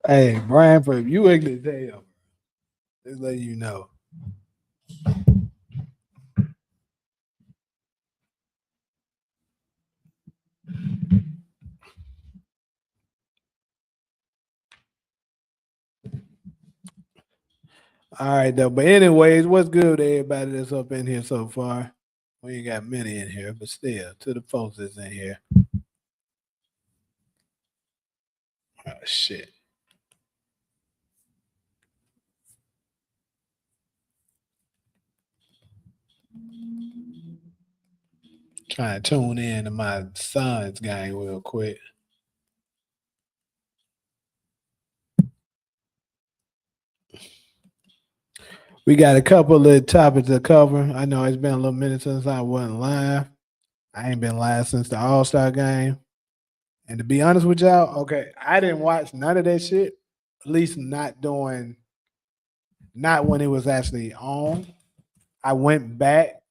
Hey, Branford, you ugly damn. Just letting you know. All right, though. But anyways, what's good with everybody that's up in here so far? We ain't got many in here, but still, to the folks that's in here. Oh shit. Trying to tune in to my son's game real quick. We got a couple of topics to cover. I know it's been a little minute since I wasn't live. I ain't been live since the All-Star game. And to be honest with y'all, okay, I didn't watch none of that shit. At least not when it was actually on. I went back.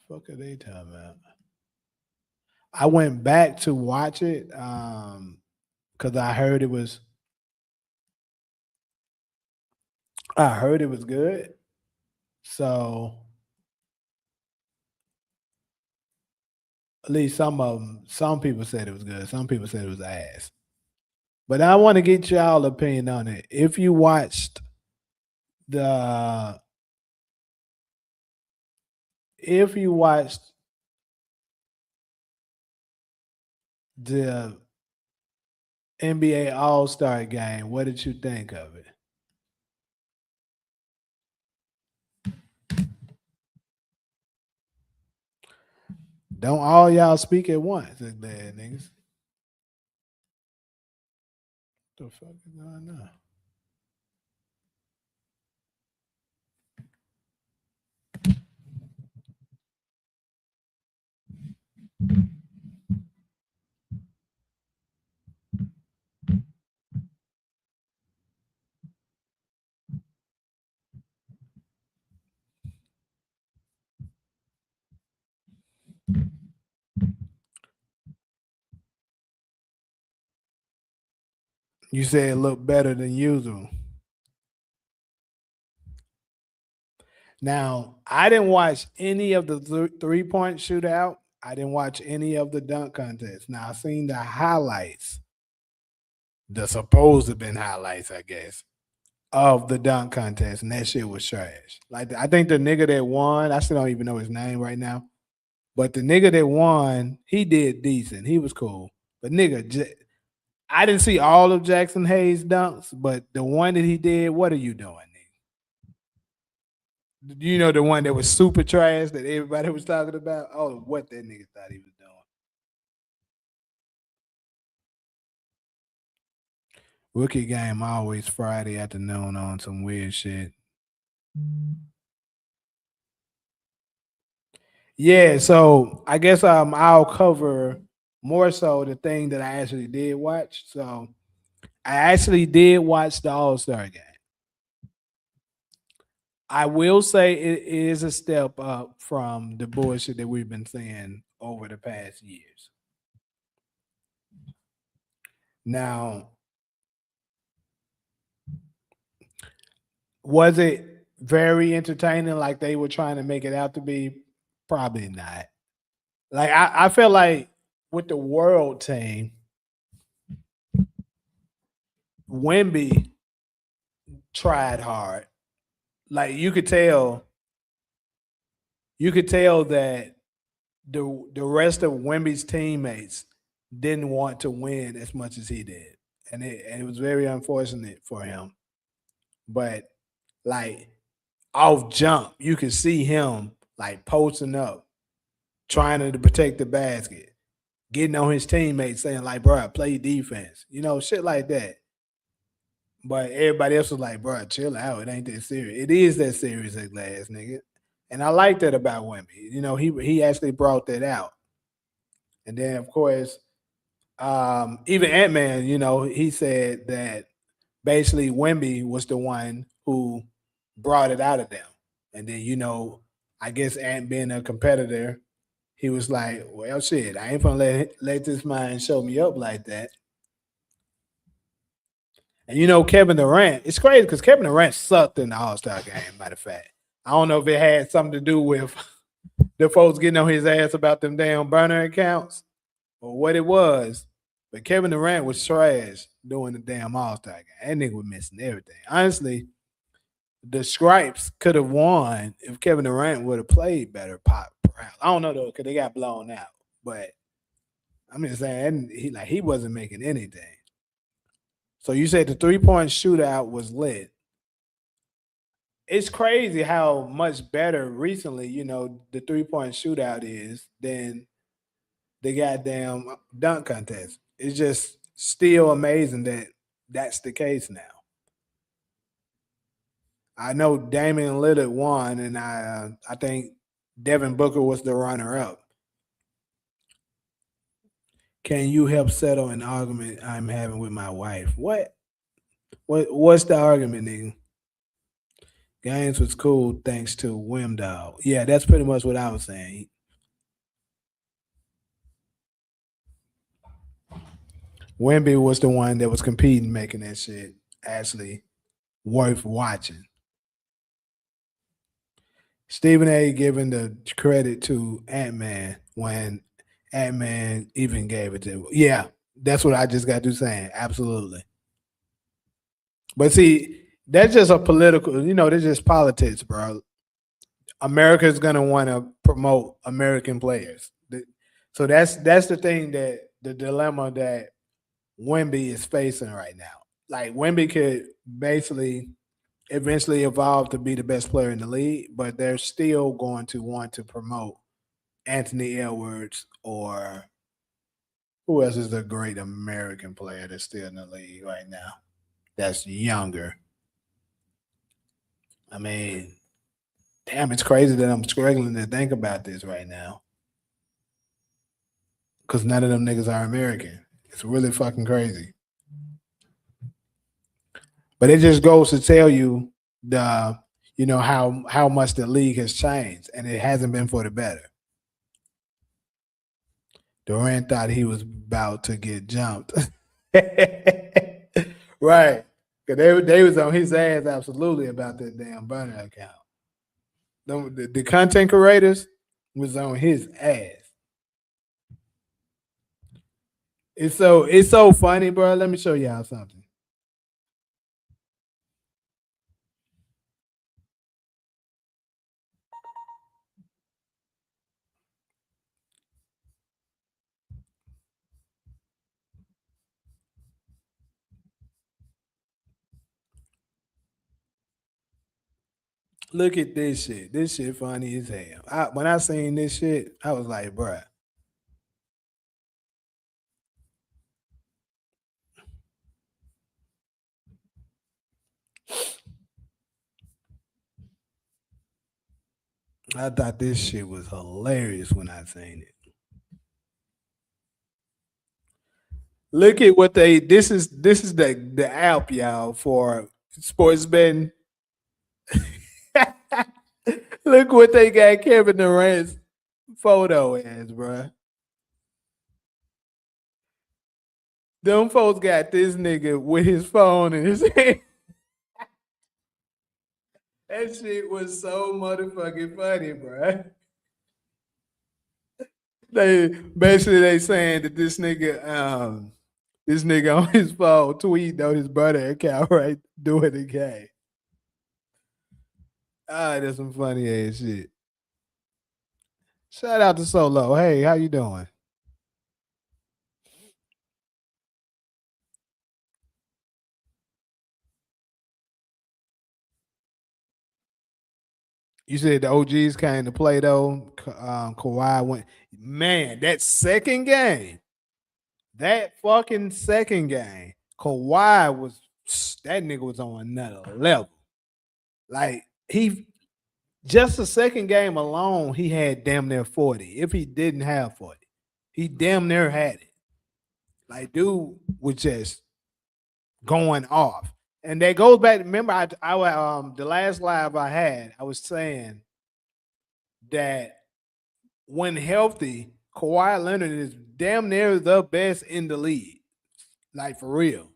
Fuck are they talking about? I went back to watch it because I heard it was good. So at least some people said it was good. Some people said it was ass. But I want to get y'all opinion on it. If you watched the if you watched the NBA All-Star game, what did you think of it? Don't all y'all speak at once, bad niggas. What the fuck is going on? You say it looked better than usual. Now, I didn't watch any of the 3-point shootout. I didn't watch any of the dunk contest. Now, I seen the highlights, the supposed to have been highlights, I guess, of the dunk contest, and that shit was trash. Like, I think the nigga that won, I still don't even know his name right now, but the nigga that won, he did decent. He was cool. But nigga, I didn't see all of Jackson Hayes' dunks, but the one that he did, what are you doing, nigga? You know the one that was super trash that everybody was talking about? Oh, what that nigga thought he was doing. Rookie game always Friday afternoon on some weird shit. Yeah, so I guess I'll cover more so the thing that I actually did watch. So I actually did watch the All Star game. I will say it is a step up from the bullshit that we've been seeing over the past years. Now, was it very entertaining like they were trying to make it out to be? Probably not. Like I feel like with the world team, Wemby tried hard. Like you could tell that the rest of Wemby's teammates didn't want to win as much as he did, and it was very unfortunate for him. But like off jump, you could see him like posting up, trying to protect the basket, getting on his teammates, saying like, "Bro, play defense," shit like that. But everybody else was like, "Bro, chill out. It ain't that serious. It is that serious at last, nigga." And I like that about Wemby. He actually brought that out. And then of course, even Ant Man, he said that basically Wemby was the one who brought it out of them. And then, I guess Ant being a competitor, he was like, "Well, shit, I ain't gonna let this man show me up like that." And Kevin Durant, it's crazy because Kevin Durant sucked in the All Star game. Matter of fact, I don't know if it had something to do with the folks getting on his ass about them damn burner accounts or what it was. But Kevin Durant was trash doing the damn All Star game. That nigga was missing everything. Honestly, the Stripes could have won if Kevin Durant would have played better. Pop, I don't know though because they got blown out. But I'm just saying he wasn't making anything. So you said the 3-point shootout was lit. It's crazy how much better recently, the 3-point shootout is than the goddamn dunk contest. It's just still amazing that that's the case now. I know Damian Lillard won, and I think Devin Booker was the runner up. Can you help settle an argument I'm having with my wife? What? What's the argument, nigga? Games was cool thanks to Wimdall. Yeah, that's pretty much what I was saying. Wimby was the one that was competing, making that shit actually worth watching. Stephen A. giving the credit to Ant Man when Ant Man even gave it to. Yeah, that's what I just got to saying. Absolutely. But see, that's just a political. That's just politics, bro. America's gonna want to promote American players. So that's the thing that the dilemma that Wemby is facing right now. Like Wemby could basically eventually evolve to be the best player in the league, but they're still going to want to promote Anthony Edwards or who else is a great American player that's still in the league right now that's younger. I mean, damn, it's crazy that I'm struggling to think about this right now because none of them niggas are American. It's really fucking crazy. But it just goes to tell you the how much the league has changed, and it hasn't been for the better. Durant thought he was about to get jumped. Right. Because they was on his ass absolutely about that damn burner account. The content creators was on his ass. It's so funny, bro. Let me show y'all something. Look at this shit. This shit funny as hell. When I seen this shit, I was like, bruh. I thought this shit was hilarious when I seen it. Look at what they. This is the app, y'all, for sports betting. Look what they got Kevin Durant's photo as, bruh. Them folks got this nigga with his phone in his hand. That shit was so motherfucking funny, bruh. They saying that this nigga on his phone tweeting on his brother account right doing the game. Ah, that's some funny ass shit. Shout out to Solo. Hey, how you doing? You said the OGs came to play though. Kawhi went. Man, that second game, that fucking second game, Kawhi was that nigga was on another level. Like he just the second game alone, he had damn near 40. If he didn't have 40, he damn near had it. Like dude was just going off. And that goes back. Remember, the last live I had, I was saying that when healthy, Kawhi Leonard is damn near the best in the league. Like for real.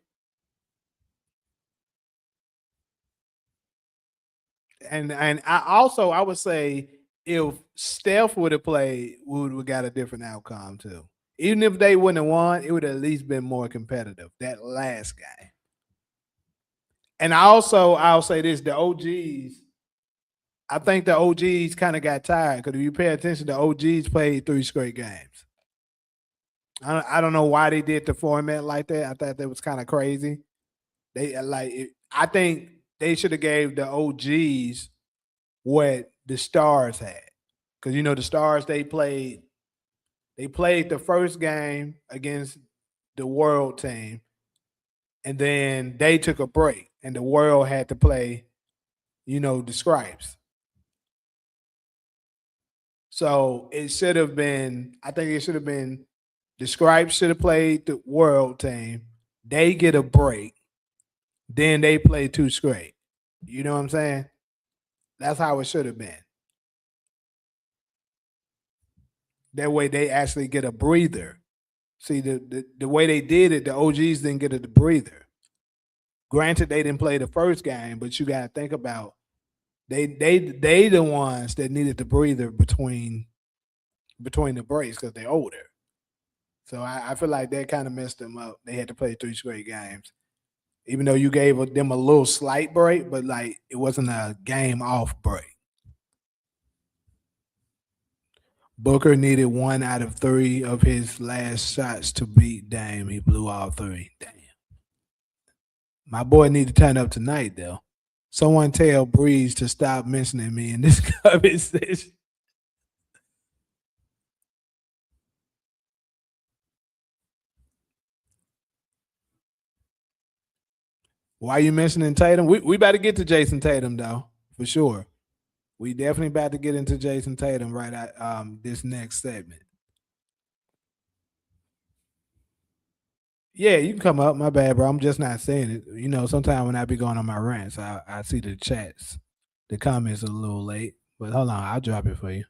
And I would say if Steph would have played, we would have got a different outcome too. Even if they wouldn't have won, it would have at least been more competitive. That last guy. And I'll say this: the OGs. I think the OGs kind of got tired because if you pay attention, the OGs played 3 straight games. I don't know why they did the format like that. I thought that was kind of crazy. I think they should have gave the OGs what the Stars had, because the Stars they played the first game against the World team, and then they took a break, and the World had to play the Scripes. So it should have been. I think it should have been the Scripes should have played the World team. They get a break, then they play 2 straight. You know what I'm saying? That's how it should have been. That way they actually get a breather. See, the way they did it, the OGs didn't get a breather. Granted, they didn't play the first game, but you got to think about they the ones that needed the breather between the breaks because they're older. So I feel like that kind of messed them up. They had to play 3 straight games, even though you gave them a little slight break, but like it wasn't a game off break. Booker needed 1 out of 3 of his last shots to beat Dame. He blew all 3. Damn. My boy need to turn up tonight, though. Someone tell Breeze to stop mentioning me in this conversation. Why you mentioning Tatum? We about to get to Jayson Tatum though, for sure. We definitely about to get into Jayson Tatum right at this next segment. Yeah, you can come up. My bad, bro. I'm just not saying it. Sometimes when I be going on my rants, I see the chats, the comments a little late. But hold on, I'll drop it for you.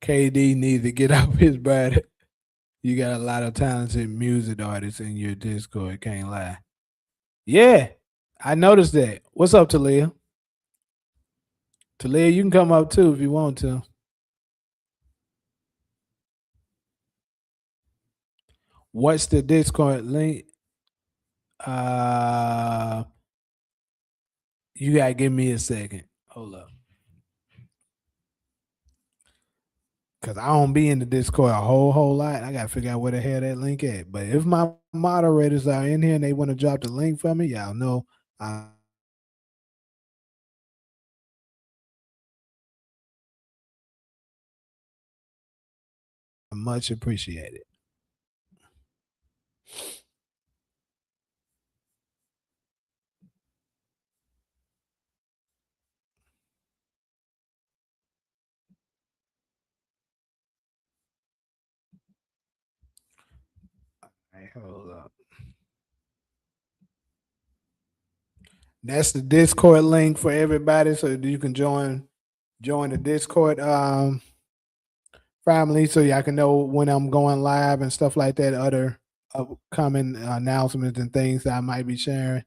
KD needs to get off his body. You got a lot of talented music artists in your Discord. Can't lie. Yeah, I noticed that. What's up, Talia? Talia, you can come up too if you want to. What's the Discord link? Uh, you gotta give me a second. Hold up, cause I don't be in the Discord a whole lot. I gotta figure out where the hell that link at. But if my moderators are in here and they want to drop the link for me, y'all know I much appreciate it. hold up. That's the Discord link for everybody, so you can join the Discord family, so y'all can know when I'm going live and stuff like that. Other upcoming announcements and things that I might be sharing.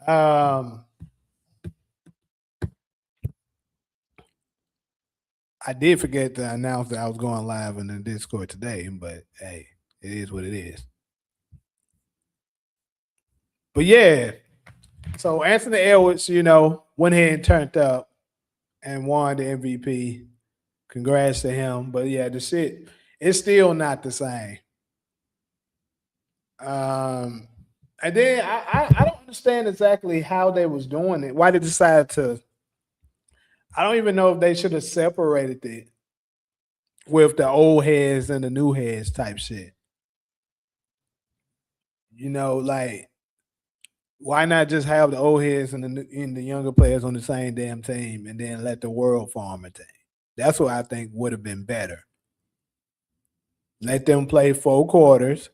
Um, I did forget to announce that I was going live in the Discord today, but hey, it is what it is. But yeah, so Anthony Edwards, went ahead and turned up and won the MVP. Congrats to him. But yeah, the shit, it's still not the same. Um, and then I don't understand exactly how they was doing it. Why they decided to. I don't even know if they should have separated it with the old heads and the new heads type shit. Like why not just have the old heads and the younger players on the same damn team and then let the world form a team? That's what I think would have been better. Let them play 4 quarters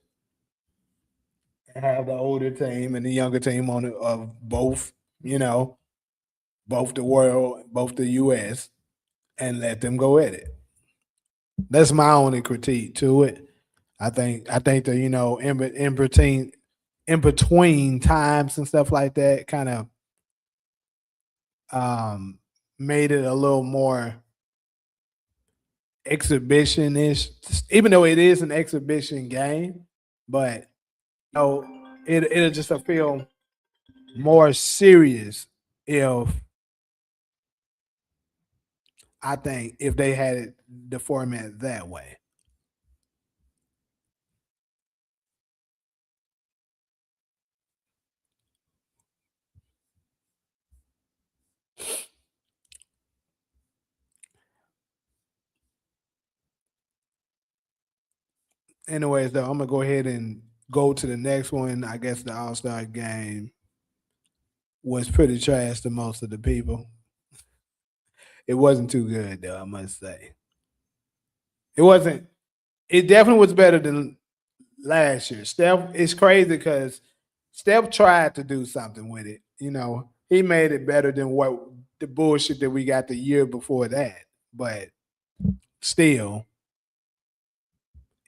and have the older team and the younger team on of both, both the world, both the U.S. and let them go at it. That's my only critique to it. I think that in between times and stuff like that kind of made it a little more exhibition-ish, even though it is an exhibition game, but it'll just feel more serious if I think if they had it the format that way. Anyways, though, I'm gonna go ahead and go to the next one. I guess the All-Star game was pretty trash to most of the people. It wasn't too good though, I must say. It wasn't. It definitely was better than last year. Steph, it's crazy because Steph tried to do something with it. He made it better than what the bullshit that we got the year before that. But still,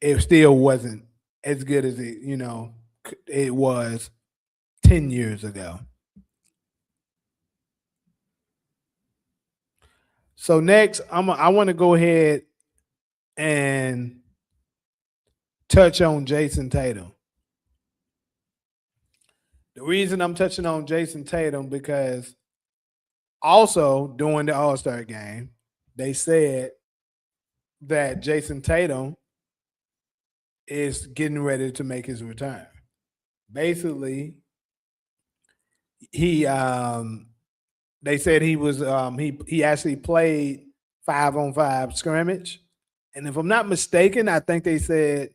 it still wasn't as good as it was 10 years ago. So next, I want to go ahead and touch on Jayson Tatum. The reason I'm touching on Jayson Tatum because also during the All-Star game, they said that Jayson Tatum is getting ready to make his return. Basically, he they said he was he actually played 5-on-5 scrimmage, and if I'm not mistaken, I think they said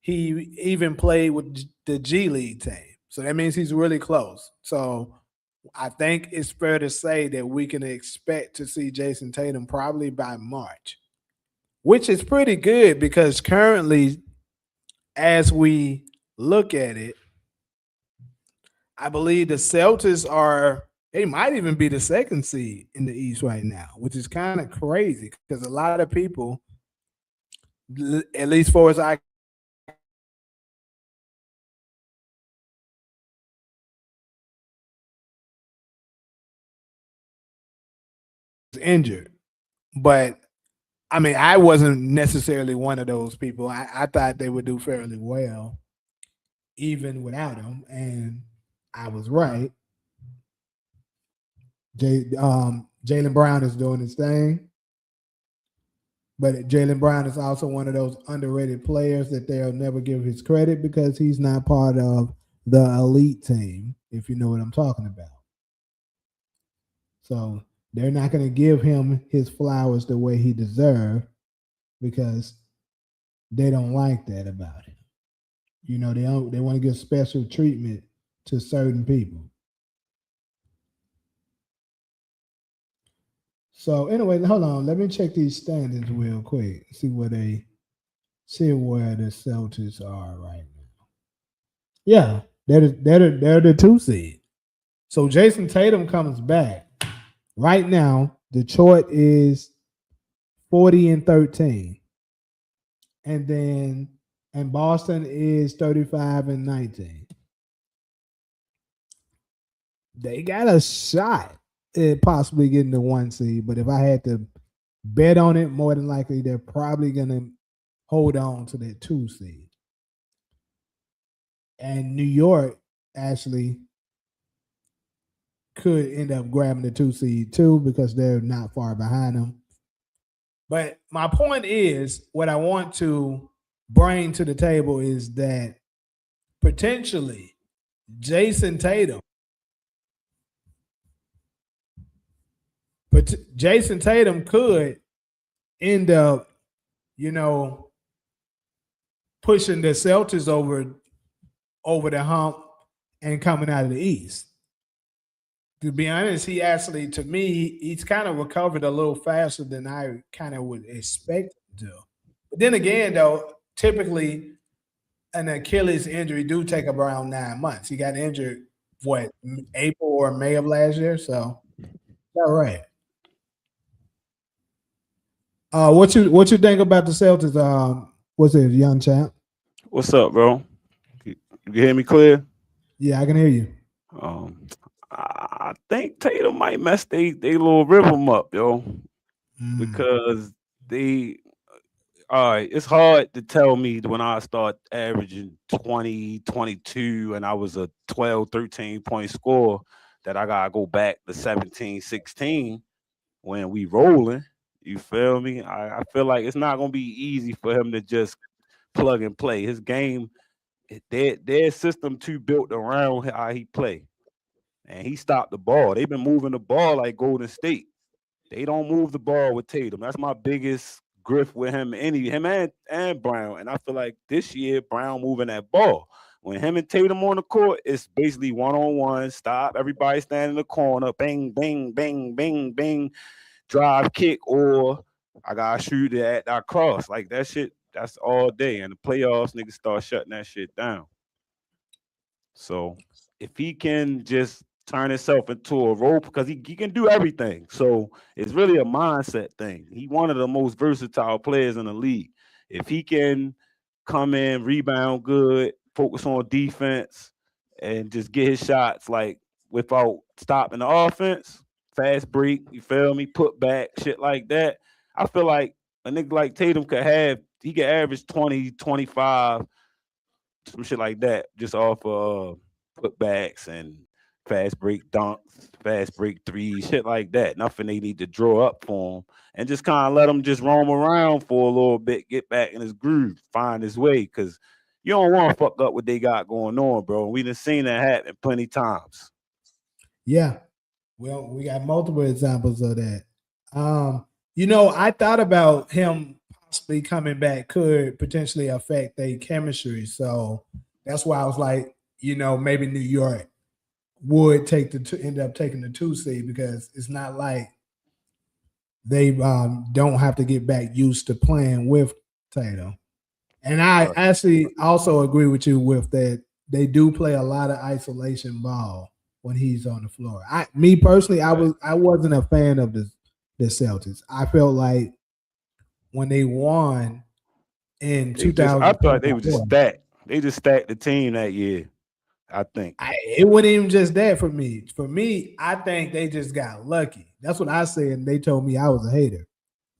he even played with the G League team. So that means he's really close. So I think it's fair to say that we can expect to see Jayson Tatum probably by March, which is pretty good because currently, as we look at it, I believe the Celtics they might even be the second seed in the East right now, which is kind of crazy because a lot of people, at least for as I was injured. But I mean, I wasn't necessarily one of those people. I thought they would do fairly well, even without him. And I was right. Jaylen Brown is doing his thing. But Jaylen Brown is also one of those underrated players that they'll never give his credit because he's not part of the elite team, if you know what I'm talking about. So they're not going to give him his flowers the way he deserves because they don't like that about him. They want to give special treatment to certain people. So anyway, hold on. Let me check these standings real quick. See where the Celtics are right now. Yeah, they're the 2 seed. So Jayson Tatum comes back. Right now, Detroit is 40-13. And Boston is 35-19. They got a shot at possibly getting the 1 seed, but if I had to bet on it, more than likely they're probably gonna hold on to that 2 seed. And New York actually could end up grabbing the 2 seed too because they're not far behind them. But my point is, what I want to bring to the table is that potentially Jayson Tatum, but Jayson Tatum could end up, you know, pushing the Celtics over the hump and coming out of the East. To be honest, he actually, to me, he's kind of recovered a little faster than I kind of would expect him to. But then again, though, typically an Achilles injury do take around 9 months. He got injured what, April or May of last year. So all right. What you think about the Celtics? What's it, young champ? What's up, bro? You hear me clear? Yeah, I can hear you. Um, I think Tatum might mess they little rhythm up, yo, Mm. because they all right, it's hard to tell me when I start averaging 20, 22, and I was a 12, 13 point scorer that I gotta go back to 17, 16 when we rolling. You feel me? I feel like it's not gonna be easy for him to just plug and play. His game, their system too built around how he play. And he stopped the ball. They've been moving the ball like Golden State. They don't move the ball with Tatum. That's my biggest grift with him. Him and Brown. And I feel like this year Brown moving that ball. When him and Tatum on the court, it's basically 1-on-1. Stop. Everybody stand in the corner. Bang, bang, bang, bang, bang. Drive, kick, or I gotta shoot it at that cross. Like that shit. That's all day. And the playoffs, niggas start shutting that shit down. So if he can just turn himself into a role, because he can do everything. So it's really a mindset thing. He one of the most versatile players in the league. If he can come in, rebound good, focus on defense, and just get his shots like without stopping the offense, fast break, you feel me, put back, shit like that. I feel like a nigga like Tatum he could average 20, 25, some shit like that, just off putbacks and fast break dunks, fast break threes, shit like that. Nothing they need to draw up for him, and just kind of let him just roam around for a little bit, get back in his groove, find his way, because you don't want to fuck up what they got going on, bro. We done seen that happen plenty times. Yeah. Well, we got multiple examples of that. I thought about him possibly coming back could potentially affect their chemistry. So that's why I was like, maybe New York would end up taking the 2 seed because it's not like they don't have to get back used to playing with Tatum. And I Right. actually also agree with you with that. They do play a lot of isolation ball when he's on the floor. Me personally, Right. I wasn't a fan of the Celtics. I felt like when they won in I feel like they were just 2024, stacked. They just stacked the team that year, I think. it wasn't even just that for me. For me, I think they just got lucky. That's what I said, and they told me I was a hater.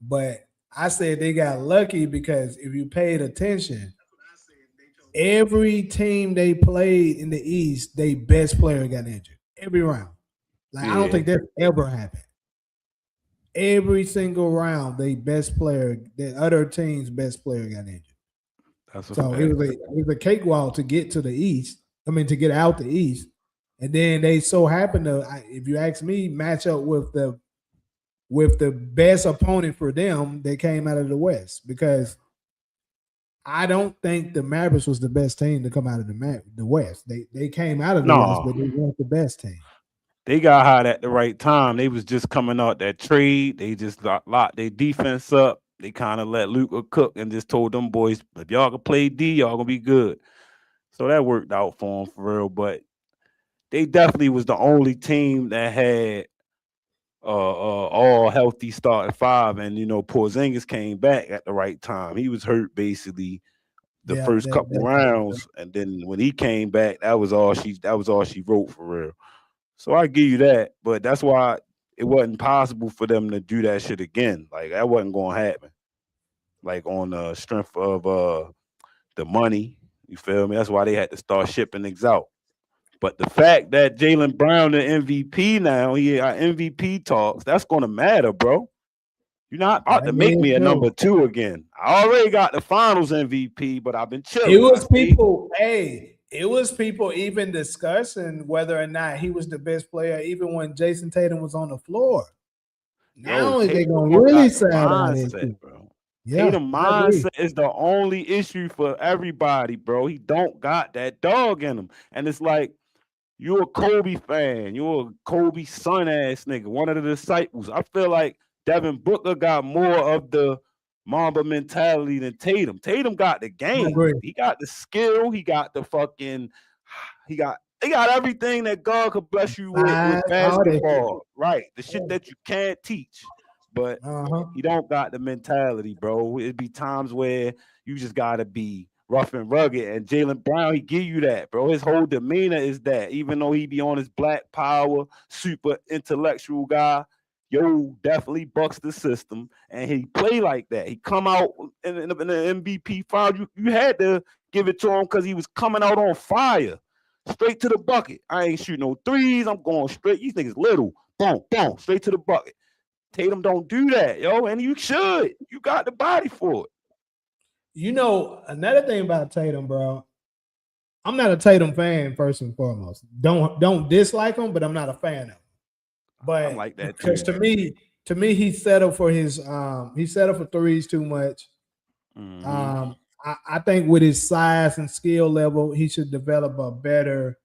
But I said they got lucky because if you paid attention, every team they played in the East, their best player got injured every round. Like I don't Yeah, think that ever happened. Every single round, the other team's best player got injured. that's a So fact. it was a cakewalk to get to the East. I mean, to get out the East, and then they so happen to, if you ask me, match up with the best opponent for them. They came out of the West because I don't think the Mavericks was the best team to come out of the West. They came out of the West, No, but they weren't the best team. they got hot at the right time. They was just coming out that trade. They just locked their defense up. They kind of let Luca cook and just told them boys, if y'all can play D, y'all gonna be good. So that worked out for him for real. But they definitely was the only team that had all healthy starting five, and Porzingis came back at the right time. He was hurt basically the Yeah, first couple rounds, and then when he came back, that was all she wrote for real. So I give you that, but that's why it wasn't possible for them to do that shit again. Like that wasn't going to happen. Like on the strength of the money, you feel me? That's why they had to start shipping niggas out. But the fact that Jaylen Brown the MVP now, he got MVP talks, that's gonna matter, bro. You're not about to make me a number two again. I already got the finals MVP, but I've been chilling. It was people even discussing whether or not he was the best player, even when Jayson Tatum was on the floor. Now they're gonna really say mindset, bro. Yeah, Tatum mindset is the only issue for everybody, bro. He don't got that dog in him. And it's like, you're a Kobe fan. You're a Kobe son ass nigga, one of the disciples. I feel like Devin Booker got more of the Mamba mentality than Tatum. Tatum got the game. He got the skill. He got the fucking. He got everything that God could bless you with basketball. Right, the shit that you can't teach. But he don't got the mentality, bro. It'd be times where you just gotta be rough and rugged. And Jaylen Brown, he give you that, bro. His whole demeanor is that. Even though he be on his black power, super intellectual guy, definitely bucks the system. And he play like that. He come out in the MVP final. You had to give it to him because he was coming out on fire. Straight to the bucket. I ain't shooting no threes. I'm going straight. These niggas little. Boom, boom, straight to the bucket. Tatum don't do that, and you should. You got the body for it. Another thing about Tatum, bro, I'm not a Tatum fan first and foremost. Don't dislike him, but I'm not a fan of him. But I'm like that because to me, he settled for threes too much. Mm-hmm. I think with his size and skill level, he should develop a better,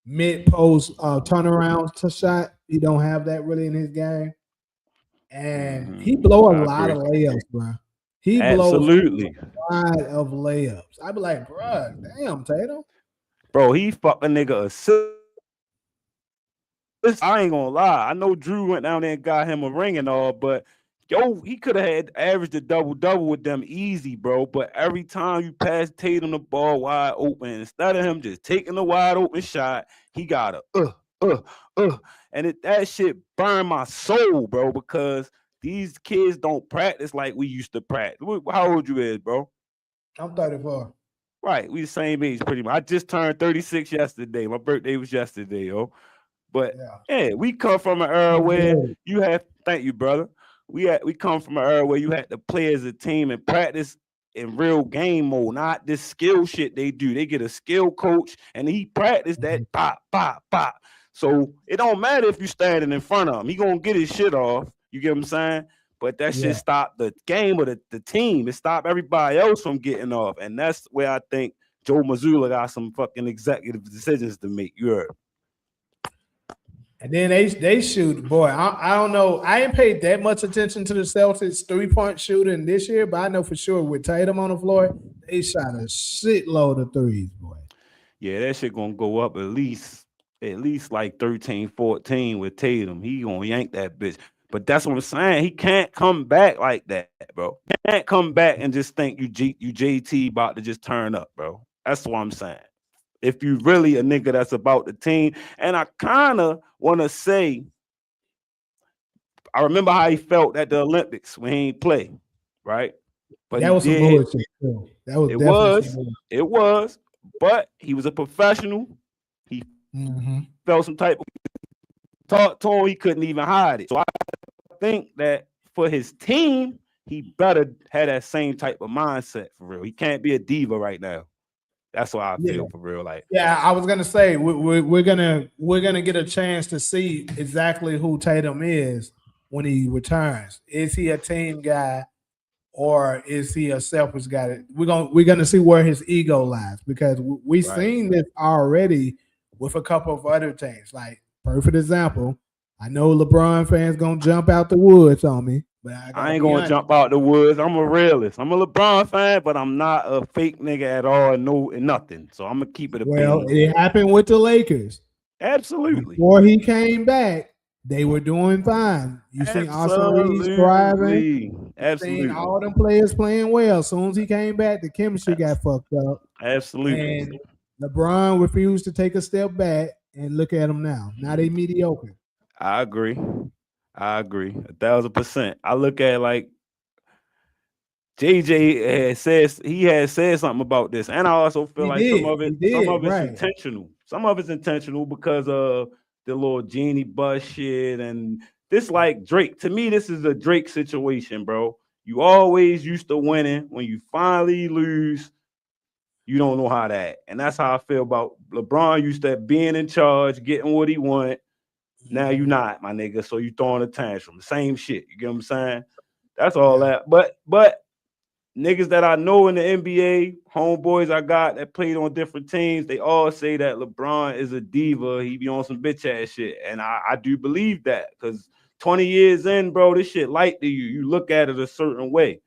mid-post turnaround shot. He don't have that really in his game. And he blow a lot of layups, bro. He blows a lot of layups. I'd be like, bro, damn, Tatum. Bro, he fuck a nigga assist. I ain't gonna lie. I know Drew went down there and got him a ring and all, but he could have had averaged a double-double with them easy, bro. But every time you pass Tatum the ball wide open, instead of him just taking the wide open shot, he got a and that shit burned my soul, bro, because these kids don't practice like we used to practice. How old you is, bro? I'm 34. Right, we the same age pretty much. I just turned 36 yesterday. My birthday was yesterday, yo. But yeah, we come from an era where you have. Thank you, brother. We come from an era where you had to play as a team and practice in real game mode, not this skill shit they do. They get a skill coach and he practice that pop, pop, pop. So it don't matter if you standing in front of him. He gonna get his shit off. You get what I'm saying? But that shit stopped the game of the team. It stopped everybody else from getting off. And that's where I think Joe Mazzulla got some fucking executive decisions to make. You heard? And then they shoot, boy. I don't know. I ain't paid that much attention to the Celtics 3-point shooting this year, but I know for sure with Tatum on the floor, they shot a shitload of threes, boy. Yeah, that shit gonna go up at least like 13, 14 with Tatum. He gonna yank that bitch. But that's what I'm saying. He can't come back like that, bro. He can't come back and just think you JT about to just turn up, bro. That's what I'm saying. If you really a nigga that's about the team. And I kind of want to say, I remember how he felt at the Olympics when he ain't play, right? But that was some bullshit. That was it was, but he was a professional. He felt some type of talk to him. He couldn't even hide it. So I think that for his team, he better have that same type of mindset for real. He can't be a diva right now. That's what I feel for real. Like, I was gonna say we're gonna get a chance to see exactly who Tatum is when he returns. Is he a team guy, or is he a selfish guy? We're gonna see where his ego lies, because we've seen this already with a couple of other teams. Like, perfect example. I know LeBron fans gonna jump out the woods on me, But I I gotta ain't be gonna honest. jump out the woods. I'm a realist. I'm a LeBron fan, but I'm not a fake nigga at all. No, and nothing. So I'm gonna keep it a Well, bean. it happened with the Lakers. Absolutely, Before he came back, they were doing fine. You seen Austin Reeves thriving. absolutely, You seen absolutely, all them players playing well. As soon as he came back, the chemistry got fucked up. absolutely. And LeBron refused to take a step back. And look at them now. Now they mediocre. I agree. I agree 1,000%. I look at like JJ had said something about this, and I also feel He like did. He some did. of it's Right. intentional. Some of it's intentional because of the little genie bus shit, and this like Drake. To me, this is a Drake situation, bro. You always used to winning. When you finally lose, you don't know how to act, and that's how I feel about LeBron. Used to being in charge, getting what he want. Now you not, my nigga. So you throwing a tantrum. Same shit. You get what I'm saying? That's all Yeah. that. But niggas that I know in the NBA, homeboys I got that played on different teams, they all say that LeBron is a diva. He be on some bitch ass shit. And I do believe that because 20 years in, bro, this shit light to you. You look at it a certain way.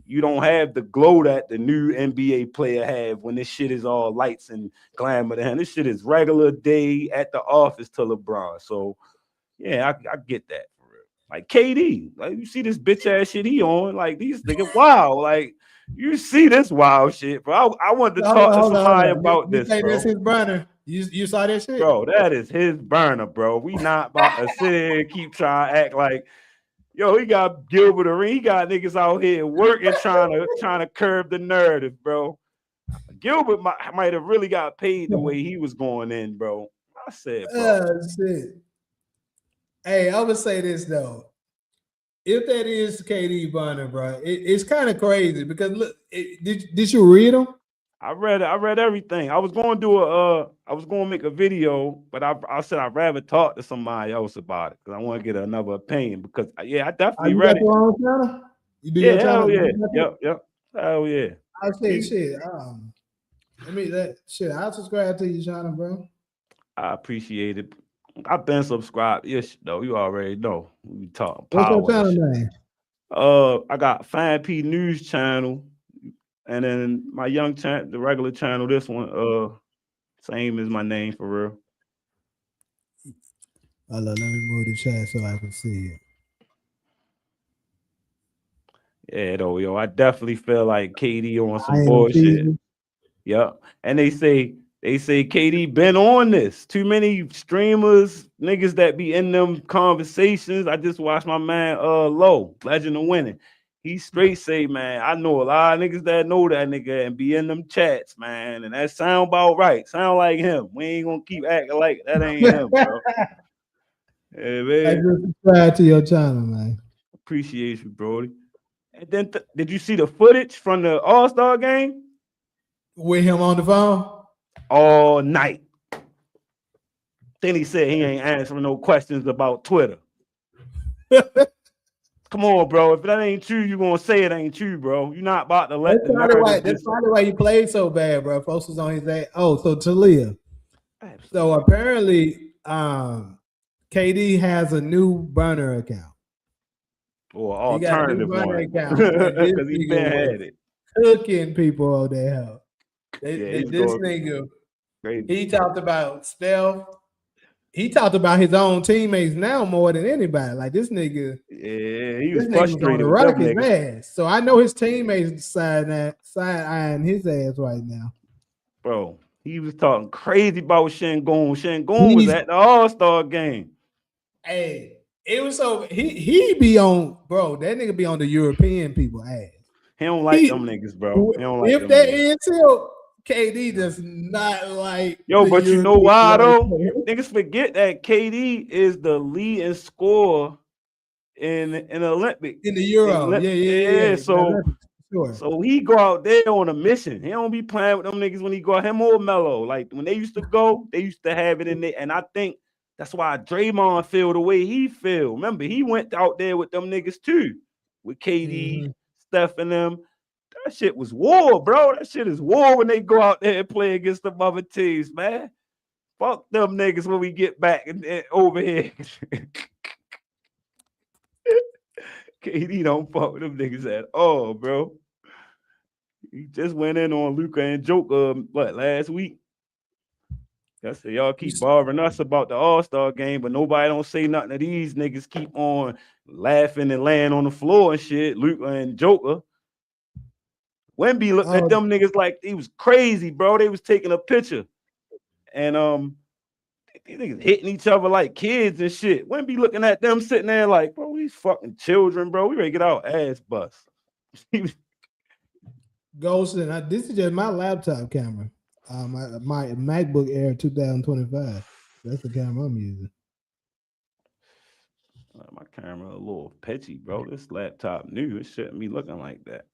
You don't have the glow that the new NBA player have when this shit is all lights and glamour to him. This shit is regular day at the office to LeBron. So yeah, I get that for real. Like KD, like you see this bitch ass shit he on, like these niggas wow, like you see this wild shit, bro. I wanted to Hold talk on, to hold on, hold somebody on. You, about you this, say this bro. his burner? You saw that shit? Bro, that is his burner, bro. We not about to sit here and keep trying to act like yo, he got Gilbert Arenas. He got niggas out here working, trying to curb the narrative, bro. Gilbert might have really got paid the way he was going in, bro. I said, bro. Shit. Hey, I would say this though. If that is KD Bonner, bro, it's kind of crazy because look, did you read him? I read everything. I was going to I was going to make a video, but I said I'd rather talk to somebody else about it because I want to get another opinion. Because yeah, I definitely You read got it. your own channel? You do your Yeah, channel? hell yeah, yep, hell yeah. I say You- shit. Let me that shit. I'll subscribe to your channel, bro. I appreciate it. I've been subscribed. Yes, though you already know we talk What's your power and channel shit. name? I got Fan P News channel, and then my young channel, the regular channel. This one, same as my name for real. Hold on, let me move the chat so I can see it. Yeah, though, yo, I definitely feel like KD on I some am bullshit. cheesy. Yep. And they say KD been on this. Too many streamers, niggas that be in them conversations. I just watched my man Low, Legend of Winning. He straight say, man, I know a lot of niggas that know that nigga and be in them chats, man. And that sound about right. Sound like him. We ain't gonna keep acting like that ain't him, bro. Yeah, I man. just subscribe to your channel, man. Appreciate you, Brody. And then did you see the footage from the All-Star game? With him on the phone. All night. Then he said he ain't answering no questions about Twitter. Come on, bro. If that ain't true, you gonna say it ain't true, bro. You're not about to let the narrative That's just probably why he played so bad, bro. Folks was on his ass. Oh, so Talia. So absolutely. apparently, KD has a new burner account. Or He got a new alternative burner one. account, and this Because he nigga been was had it. cooking people on their hell. Yeah, he's This going nigga, crazy. he talked about Steph. He talked about his own teammates now more than anybody. Like this nigga, Yeah, he was this nigga was on the frustrated with them Rockets niggas. ass. So I know his teammates side eyeing his ass right now. Bro, he was talking crazy about Shengun. Shengun was He's at the All-Star game. hey, it was so he be on bro. That nigga be on the European people ass. He don't like He them niggas, bro. He don't like if them that niggas. is him, KD does not like Yo, the but you know European why white though? player. Niggas forget that KD is the leading scorer in Olympic. In the Euro. Yeah, yeah, yeah, Yeah, yeah. The so Olympics, sure. so he go out there on a mission. He don't be playing with them niggas when he go out. Him or Melo. Like when they used to go, they used to have it in there. And I think that's why Draymond feel the way he feel. Remember, he went out there with them niggas too, with KD, Mm-hmm. Steph, and them. That shit was war, bro. That shit is war when they go out there and play against the other teams, man. Fuck them niggas when we get back and over here. KD don't fuck with them niggas at all, bro. He just went in on Luka and Joker, last week? I said, y'all keep bothering us about the All-Star game, but nobody don't say nothing to these niggas. Keep on laughing and laying on the floor and shit. Luka and Joker. Wemby looked at them niggas like he was crazy, bro. They was taking a picture. And these niggas hitting each other like kids and shit. Wemby looking at them sitting there like, bro, these fucking children, bro. We ready to get our ass bust. Ghost, and this is just my laptop camera. My MacBook Air 2025. That's the camera I'm using. My camera a little pitchy, bro. This laptop new. It shouldn't be looking like that.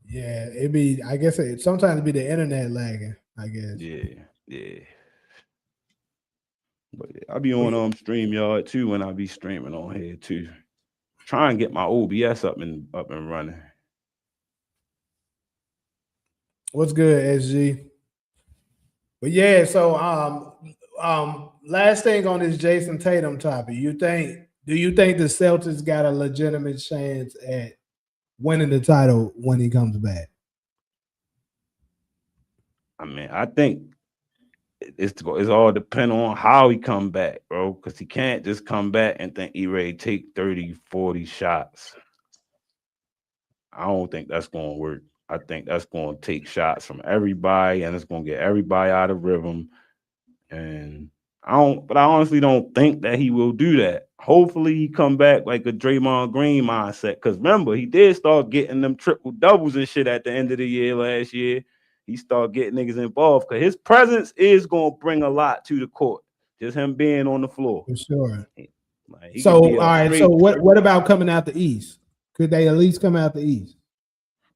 Yeah, it'd be. I guess it sometimes be the internet lagging. I guess. Yeah. But yeah, I be on StreamYard too when I be streaming on here too. Try and get my OBS up and running. What's good, SG? But yeah, so last thing on this Jayson Tatum topic, do you think the Celtics got a legitimate chance at winning the title when he comes back? I mean, I think it's all depend on how he come back, bro, because he can't just come back and think he ready to take 30, 40 shots. I don't think that's going to work. I think that's going to take shots from everybody, and it's going to get everybody out of rhythm. And I honestly don't think that he will do that. Hopefully, he come back like a Draymond Green mindset. Because remember, he did start getting them triple doubles and shit at the end of the year last year. He started getting niggas involved because his presence is going to bring a lot to the court. Just him being on the floor. For sure. Like, so, all right. So, what about coming out the East? Could they at least come out the East?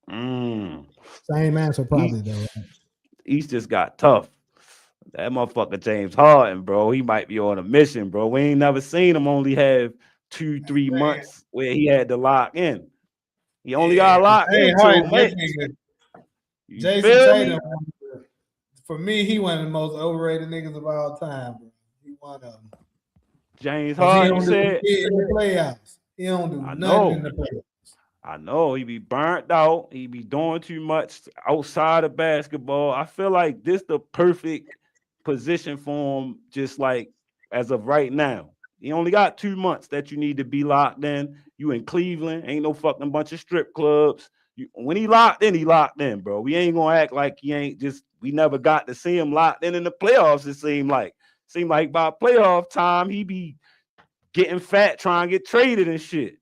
Same answer, probably, though. Right? East just got tough. That motherfucker James Harden, bro, he might be on a mission, bro. We ain't never seen him only have 2-3 months where he had to lock in. He only got locked in until May. Jayson Tatum, for me, he one of the most overrated niggas of all time, bro. He one of them. James Harden said in the playoffs. He don't do nothing in the playoffs. I know he be burnt out. He be doing too much outside of basketball. I feel like this the perfect position for him, just like as of right now. He only got 2 months that you need to be locked in. You in Cleveland, ain't no fucking bunch of strip clubs. When he locked in, bro. We ain't gonna act like he ain't just. We never got to see him locked in the playoffs. It seemed like by playoff time he be getting fat, trying to get traded and shit.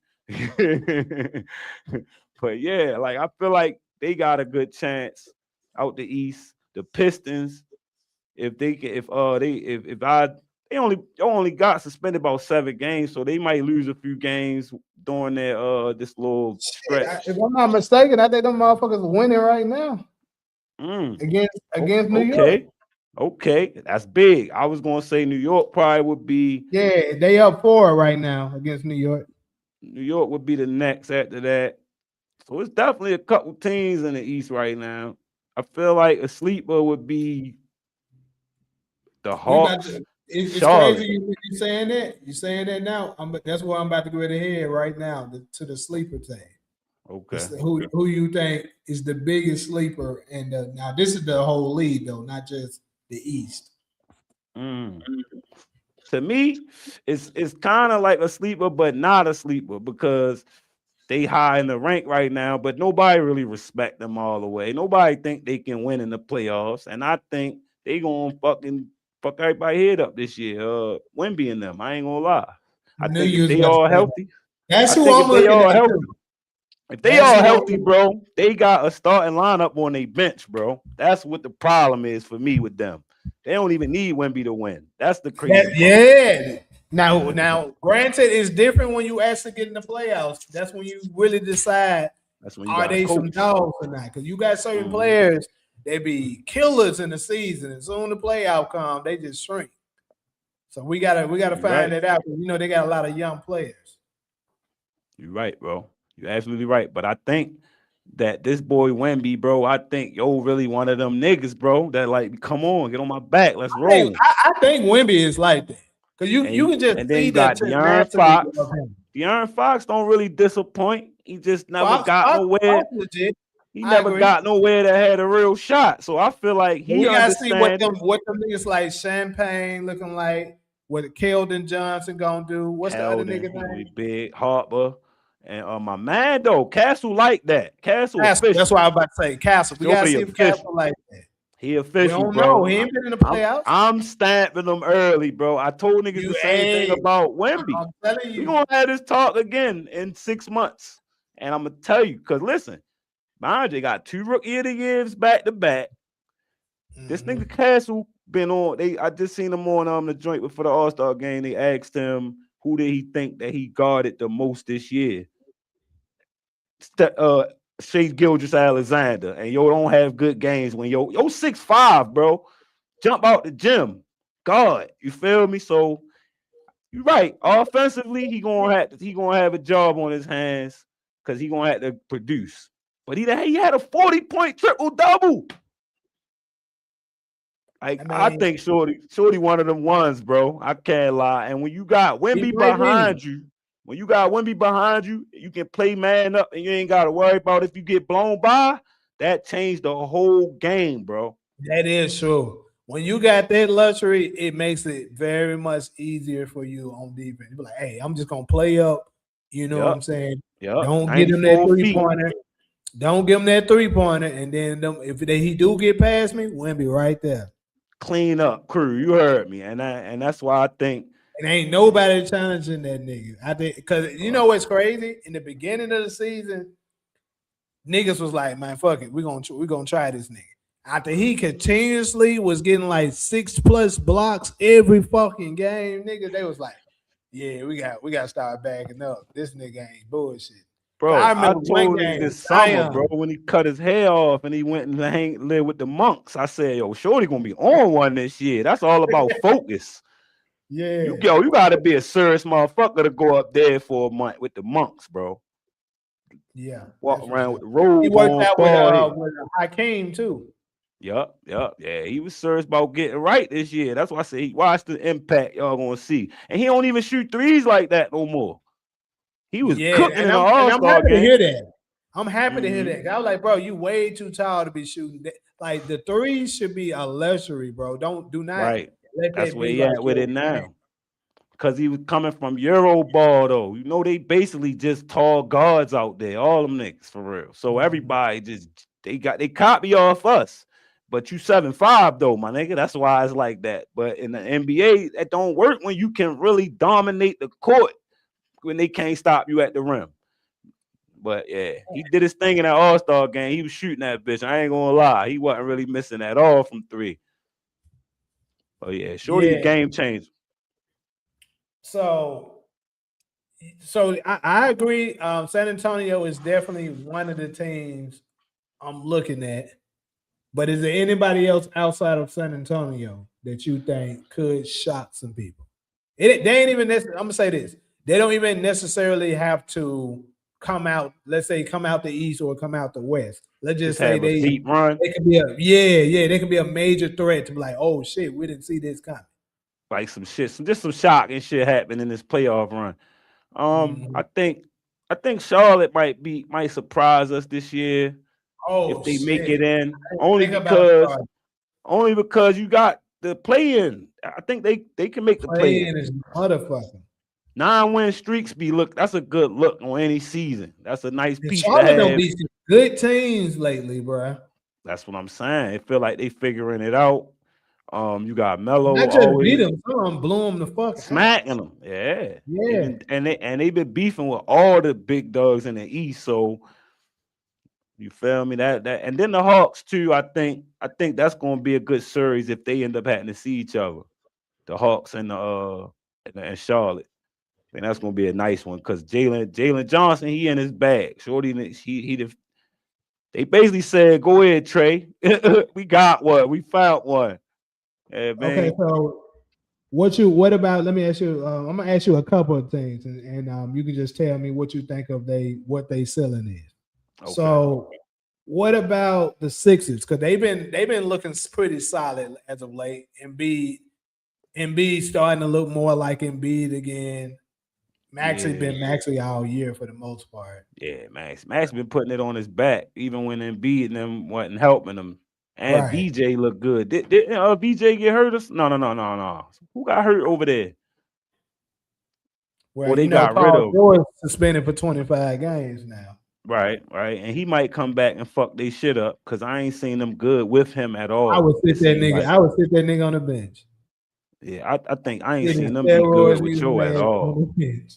But yeah, like I feel like they got a good chance out the East. The Pistons, they only got suspended about 7 games, so they might lose a few games during their this little stretch. If I'm not mistaken, I think them motherfuckers are winning right now against New York. Okay, that's big. I was gonna say New York probably would be. Yeah, they up 4 right now against New York. New York would be the next after that. So it's definitely a couple teams in the East right now. I feel like a sleeper would be the Hawks. It's crazy you saying that. You're saying that now. That's where I'm about to go ahead right now to the sleeper team. Okay. Who you think is the biggest sleeper? And now this is the whole league though, not just the East. To me, it's kind of like a sleeper, but not a sleeper because they high in the rank right now, but nobody really respect them all the way. Nobody think they can win in the playoffs, and I think they gonna fucking fuck everybody head up this year. Wemby and them, I ain't gonna lie. I think if they all healthy, that's who I'm looking at. If they all healthy, bro, they got a starting lineup on their bench, bro. That's what the problem is for me with them. They don't even need Wemby to win. That's the crazy part. Yeah. Now, granted, it's different when you actually get in the playoffs. That's when you really decide are they some dogs or not. Because you got certain players, they be killers in the season. As soon as the playoff come, they just shrink. So we gotta find that out. You know, they got a lot of young players. You're right, bro. You're absolutely right. But I think that this boy Wemby, bro, I think really one of them niggas, bro, that like, come on, get on my back. Let's roll. I think Wemby is like that. Because you can just and then you got De'Aaron Fox. De'Aaron Fox don't really disappoint. He just never got Fox nowhere. legit. He I never agree. got nowhere that had a real shot. So I feel like But he we gotta see what understands them niggas like Champagne looking like. What Keldon Johnson gonna do? What's the other Keldon, nigga he gonna be name? big, Harper, and my man though, Castle like that. Castle Castle. That's official. what I was about to say. Castle. We gotta Shorty see if Castle official. like that. He We official, don't know. He bro. ain't been in the I'm playoffs. I'm stamping him early, bro. I told niggas the same thing Hey, about Wemby. I'm telling We you. gonna have this talk again in 6 months, and I'm gonna tell you because listen, mind you, got 2 rookie of the years back to back. This nigga Castle been on. I just seen him on the joint before the All-Star game. They asked him who did he think that he guarded the most this year. Shea Gilgeous-Alexander, and yo don't have good games when yo 6'5", bro. Jump out the gym, God, you feel me? So you're right. Offensively, he gonna have a job on his hands because he gonna have to produce. But he had a 40-point triple double. Like I mean, think Shorty one of them ones, bro. I can't lie. And when you got he Wemby might be. behind you, you can play man up and you ain't got to worry about if you get blown by. That changed the whole game, bro. That is true. When you got that luxury, it makes it very much easier for you on defense. You be like, hey, I'm just gonna play up. You know what I'm Yep. saying? Yep. Don't get him that 94 feet. three-pointer. Don't give him that three-pointer. And then if he do get past me, Wemby right there. Clean up crew. You heard me. And that's why I think And ain't nobody challenging that nigga. I think because you know what's crazy? In the beginning of the season, niggas was like, man, fuck it. We're gonna try this nigga. After he continuously was getting like 6+ blocks every fucking game, nigga, they was like, yeah, we got to start backing up. This nigga ain't bullshit. I bro, I remember one told niggas game, this summer, Zion. bro, when he cut his hair off and he went and live with the monks. I said, yo, Shorty gonna be on one this year. That's all about focus. Yeah. You gotta be a serious motherfucker to go up there for a month with the monks, bro. Yeah. Walk around with the He robe worked on, out bald head. with Hakeem too. Yup. Yeah, he was serious about getting right this year. That's why I say watch the impact y'all gonna see. And he don't even shoot threes like that no more. He was cooking in and an I'm All-Star happy to game. hear that. I'm happy to hear that. I was like, bro, you way too tall to be shooting that. Like the threes should be a luxury, bro. Do not Right. let That's that where be he like at with your it game. now. Because he was coming from Euro ball, though. You know, they basically just tall guards out there, all them niggas for real. So everybody they copy off us. But you 7'5", though, my nigga. That's why it's like that. But in the NBA, that don't work when you can really dominate the court when they can't stop you at the rim. But yeah, he did his thing in that All-Star game. He was shooting that bitch. I ain't gonna lie. He wasn't really missing at all from 3. Oh yeah, Shorty a Yeah. game changer. So I agree. San Antonio is definitely one of the teams I'm looking at. But is there anybody else outside of San Antonio that you think could shock some people? They ain't even necessarily, I'm gonna say this. They don't even necessarily have to come out, let's say come out the east or come out the west. Let's just say have a they deep run. could be they could be a major threat to be like, oh shit, we didn't see this coming. Like some shock and shit happened in this playoff run. I think Charlotte might surprise us this year Oh if they make shit. it in. Think about Charlotte. Only because you got the play-in. I think they can make the play-in. Is motherfucking. 9-win streaks that's a good look on any season. That's a nice And piece to Charlotte don't have. beat some good teams lately, bro. That's what I'm saying. It feel like they figuring it out. You got Melo Not just beat always them, some blew them the fuck out. smacking them. Yeah. Yeah. They've been beefing with all the big dogs in the East. So you feel me? That and then the Hawks too. I think that's going to be a good series if they end up having to see each other. The Hawks and and Charlotte. I think that's going to be a nice one because Jalen Johnson, he in his bag. Shorty, they basically said, "Go ahead, Trey. We got one. We found one." Yeah, man. Okay, so what about? Let me ask you. I'm gonna ask you a couple of things, and you can just tell me what you think of what they selling is. Okay. So, what about the Sixers? Because they've been looking pretty solid as of late. Embiid starting to look more like Embiid again. Maxie Yeah, been Maxie all year for the most part. yeah, Max been putting it on his back, even when Embiid and them wasn't helping him. And Right. BJ looked good. Did BJ get hurt? No. Who got hurt over there? Well, Or they got rid Paul of George suspended for 25 games now. right, and he might come back and fuck they shit up because I ain't seen them good with him at I would all. sit It that seemed nigga. like, I would sit that nigga on the bench. yeah, I think I ain't Getting seen them be good steroids, with his Joe at ass on all. the bench.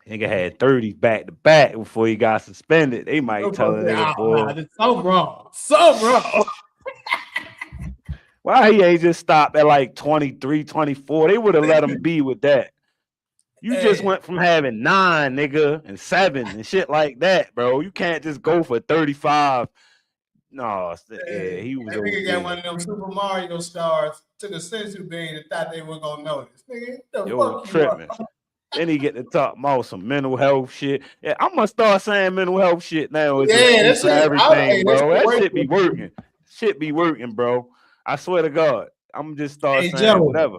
Nigga had 30 back to back before he got suspended. They might Those tell folks a say, nigga, "Oh, nah, boy, that's so wrong, so wrong." why he ain't just stopped at like 23, 24? They would have let him be with that. You just Hey, went from having 9, nigga, and 7 and shit like that, bro. You can't just go for 35. No, yeah, hey, he was that nigga got OD. one of them Super Mario stars. Took a sensu bean and thought they were gonna notice. Nigga, the Yo, fuck you are. tripping. Then he get to talk about some mental health shit. Yeah, I'm gonna start saying mental health shit now as an Yeah, that excuse for shit. everything, Hey, that bro. shit That work shit for be me. working. Shit be working, bro. I swear to God. I'm just start Hey, saying whatever.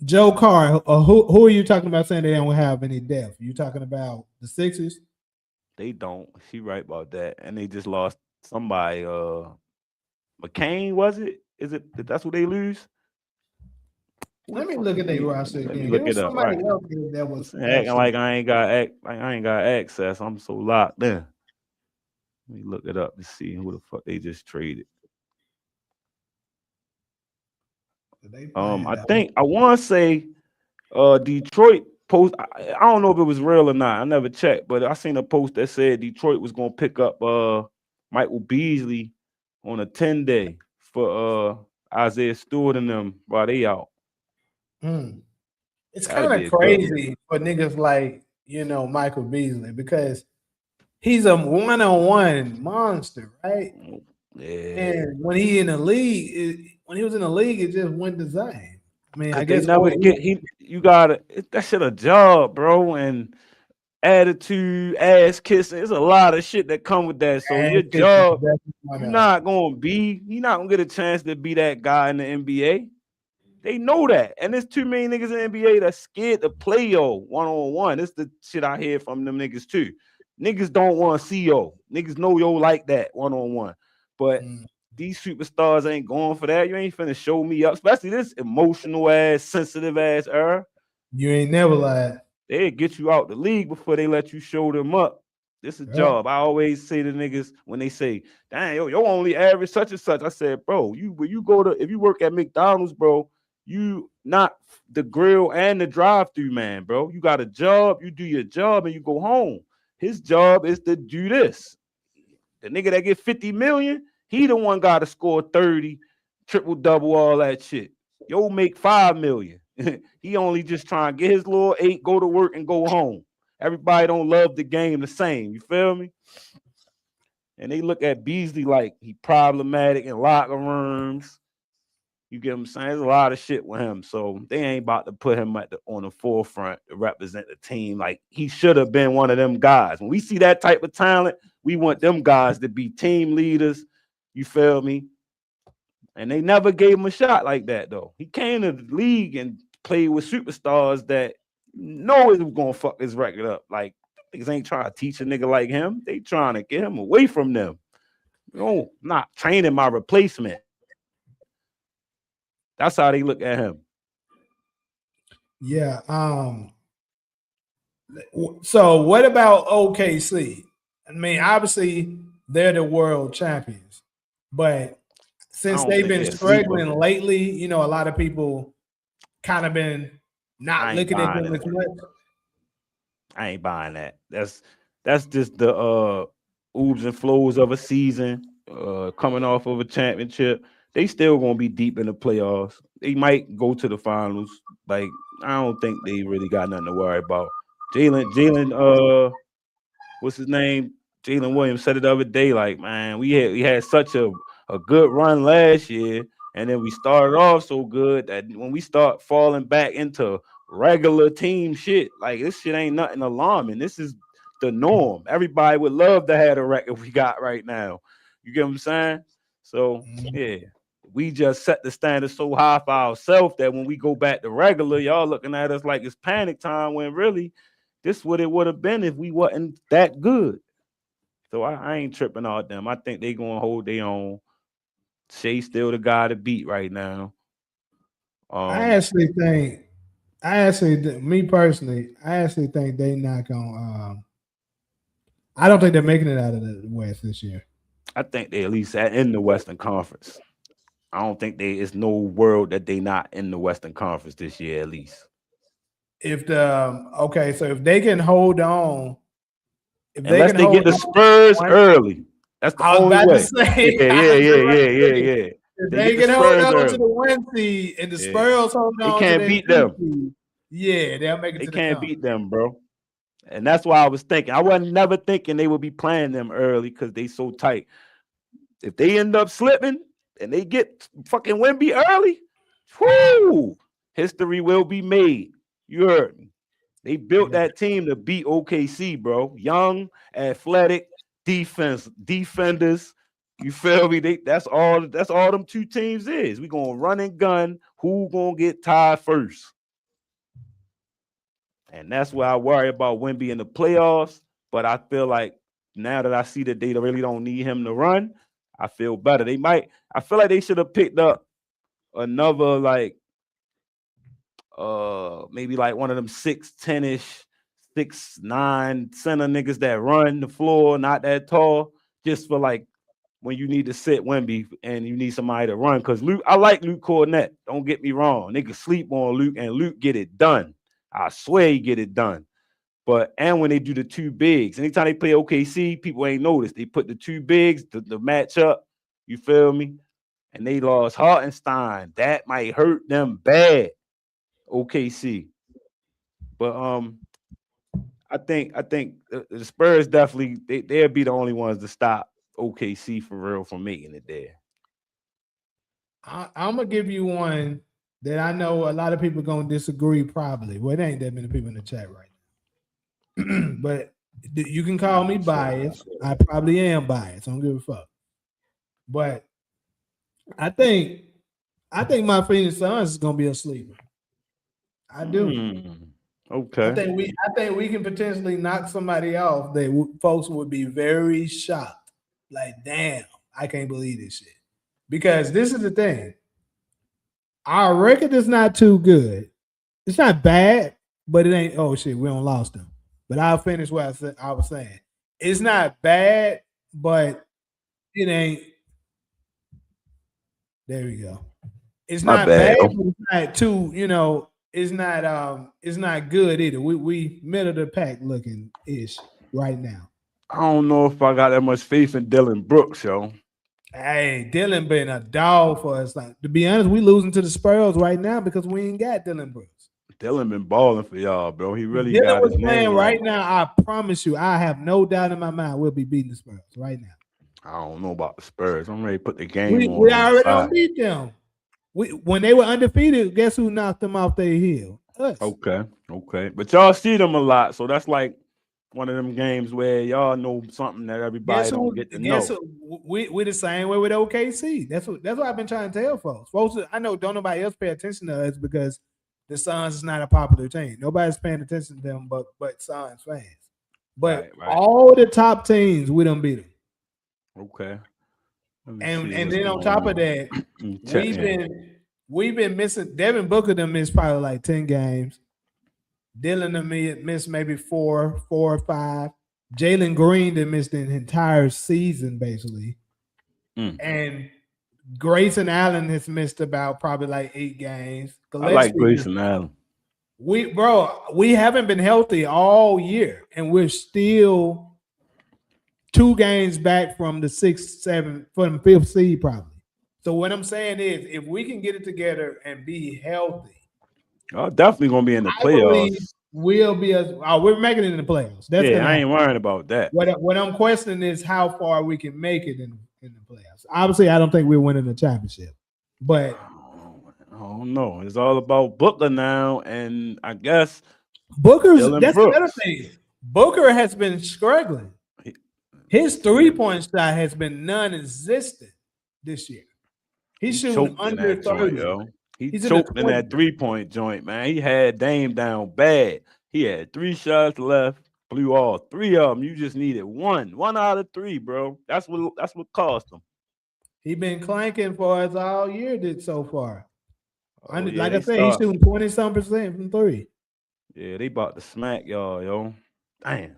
Joe Carr. Who are you talking about saying they don't have any depth? You talking about the Sixers? They don't. She right about that. And they just lost somebody. McCain, was it? Is it that's who they lose? Who the Let me fuck look did at their they roster let me again. It look was it up. somebody Right. else that was Acting actually. like I ain't got access. I'm so locked in. Let me look it up to see who the fuck they just traded. They playing I out. think I want to say Detroit post. I don't know if it was real or not. I never checked, but I seen a post that said Detroit was gonna pick up Michael Beasley on a 10-day for Isaiah Stewart and them while they out. Hmm. It's That'd kind be of a good one. crazy for niggas like Michael Beasley because he's a one-on-one monster, right? Mm, yeah, And when he in the league, when he was in the league, it just went the same. I mean, I cause they guess never get he. You gotta that shit a job, bro, and attitude, ass kissing. There's a lot of shit that come with that. So ass your kicking is job, definitely one you're of 'em. not gonna be. You're not gonna get a chance to be that guy in the NBA. They know that. And there's too many niggas in the NBA that's scared to play yo one-on-one. This the shit I hear from them niggas too. Niggas don't want to see yo. Niggas know yo like that one-on-one. But Mm. these superstars ain't going for that. You ain't finna show me up, especially this emotional ass, sensitive ass era. You ain't never lied. They get you out the league before they let you show them up. This is a Yep. job. I always say to niggas when they say, "Dang, yo only average such and such." I said, "Bro, you when you go to if you work at McDonald's, bro, you not the grill and the drive-through man, bro. You got a job. You do your job and you go home. His job is to do this. The nigga that get 50 million, he the one got to score 30, triple double, all that shit. Yo make 5 million. He only just trying to get his little 8, go to work and go home. Everybody don't love the game the same. You feel me? And they look at Beasley like he problematic in locker rooms. You get what I'm saying? There's a lot of shit with him. So they ain't about to put him on the forefront to represent the team. Like he should have been one of them guys. When we see that type of talent, we want them guys to be team leaders. You feel me? And they never gave him a shot like that, though. He came to the league and played with superstars that know it was gonna fuck his record up. Like niggas ain't trying to teach a nigga like him. They trying to get him away from them. No, not training my replacement. That's how they look at him. Yeah. So what about OKC? I mean, obviously they're the world champions, but I since don't they've think been they're a sleeper. struggling lately, a lot of people kind of been not I ain't looking at buying them it. as much. I ain't buying that. That's just the oobs and flows of a season, coming off of a championship. They still gonna be deep in the playoffs. They might go to the finals. Like I don't think they really got nothing to worry about. Jalen, what's his name? Jalen Williams said it the other day. Like, man, we had such a good run last year, and then we started off so good that when we start falling back into regular team shit, like this shit ain't nothing alarming. This is the norm. Everybody would love to have the record we got right now. You get what I'm saying? So Mhm. yeah, we just set the standard so high for ourselves that when we go back to regular, y'all looking at us like it's panic time when really this what it would have been if we wasn't that good. So I ain't tripping on them. I think they gonna hold their own. Shea still the guy to beat right now. I actually think, me personally, I actually think they not gonna. I don't think they're making it out of the West this year. I think they at least in the Western Conference. I don't think it's no world that they not in the Western Conference this year at least. If so if they can hold on, unless they get the Spurs early, that's the only way. Yeah. If they can hold on to the 1 seed and the Spurs hold on, they can't beat them. Yeah, they'll make it. They can't beat them, bro. And that's why I was thinking. I wasn't never thinking they would be playing them early because they so tight. If they end up slipping and they get fucking Wemby early, whoo, history will be made. You heard me. They built that team to beat OKC, bro. Young, athletic, defenders. You feel me? That's all them two teams is. We gonna run and gun. Who gonna get tied first? And that's why I worry about Wemby in the playoffs. But I feel like now that I see that they really don't need him to run, I feel better. I feel like they should have picked up another maybe like one of them 6'10-ish, 6'9" center niggas that run the floor, not that tall, just for like when you need to sit Wemby and you need somebody to run. Because I like Luke Cornett. Don't get me wrong. Niggas sleep on Luke and Luke get it done. I swear he get it done. And when they do the two bigs, anytime they play OKC, people ain't noticed. They put the two bigs, the matchup, you feel me? And they lost Hartenstein. That might hurt them bad. OKC. But I think the Spurs definitely they'll be the only ones to stop OKC for real from making it there. I'm gonna give you one that I know a lot of people gonna disagree. Probably, well, it ain't that many people in the chat right now. But you can call me biased. I probably am biased. I don't give a fuck. But I think my Phoenix Suns is gonna be a sleeper. I do. Okay. I think we can potentially knock somebody off that folks would be very shocked. Like, damn, I can't believe this shit. Because this is the thing. Our record is not too good. It's not bad, but it ain't, oh shit, we don't lost them. But I'll finish what I was saying. It's not bad, but it ain't. There we go. It's not bad, but it's not too, it's not good either. We middle of the pack looking ish right now. I don't know if I got that much faith in Dylan Brooks, yo. Hey, Dylan been a dog for us. Like, to be honest, we losing to the Spurs right now because we ain't got Dylan Brooks. Dylan been balling for y'all, bro. He really Dylan got was his playing name right now. I promise you, I have no doubt in my mind we'll be beating the Spurs right now. I don't know about the Spurs. I'm ready to put the game on. We already don't beat them. When they were undefeated, guess who knocked them off their heel? Us. Okay. But y'all see them a lot, so that's like one of them games where y'all know something that everybody don't get to know. We the same way with OKC. That's what I've been trying to tell folks. Folks, I know don't nobody else pay attention to us because the Suns is not a popular team. Nobody's paying attention to them but Suns fans. But right. All the top teams, we don't beat them. Okay. And then on top of that, we've been missing. Devin Booker them missed probably like 10 games. Dylan them missed maybe 4 or 5. Jalen Green them missed an entire season basically. And Grayson Allen has missed about probably like 8 games. I like Grayson Allen. We haven't been healthy all year, and we're still 2 games back from the 6th, 7th, from the 5th seed probably. So what I'm saying is, if we can get it together and be healthy, definitely gonna be in the playoffs. We'll be we're making it in the playoffs. I ain't worried about that. What I'm questioning is how far we can make it in the playoffs. Obviously, I don't think we're winning the championship, but I don't know. It's all about Booker now, and I guess that's another thing. Booker has been struggling. His 3-point shot has been non-existent this year. He's He shooting choked in under that joint, 30. yo. He He's in the choked in 20. that 3-point joint, man. He had Dame down bad. He had 3 shots left, blew all 3 of them. You just needed one out of 3, bro. That's what cost him. He been clanking for us all year did so far. Oh yeah, Like I they said, he's start. shooting 20-some% from 3. Yeah, they about to smack y'all, yo. Damn.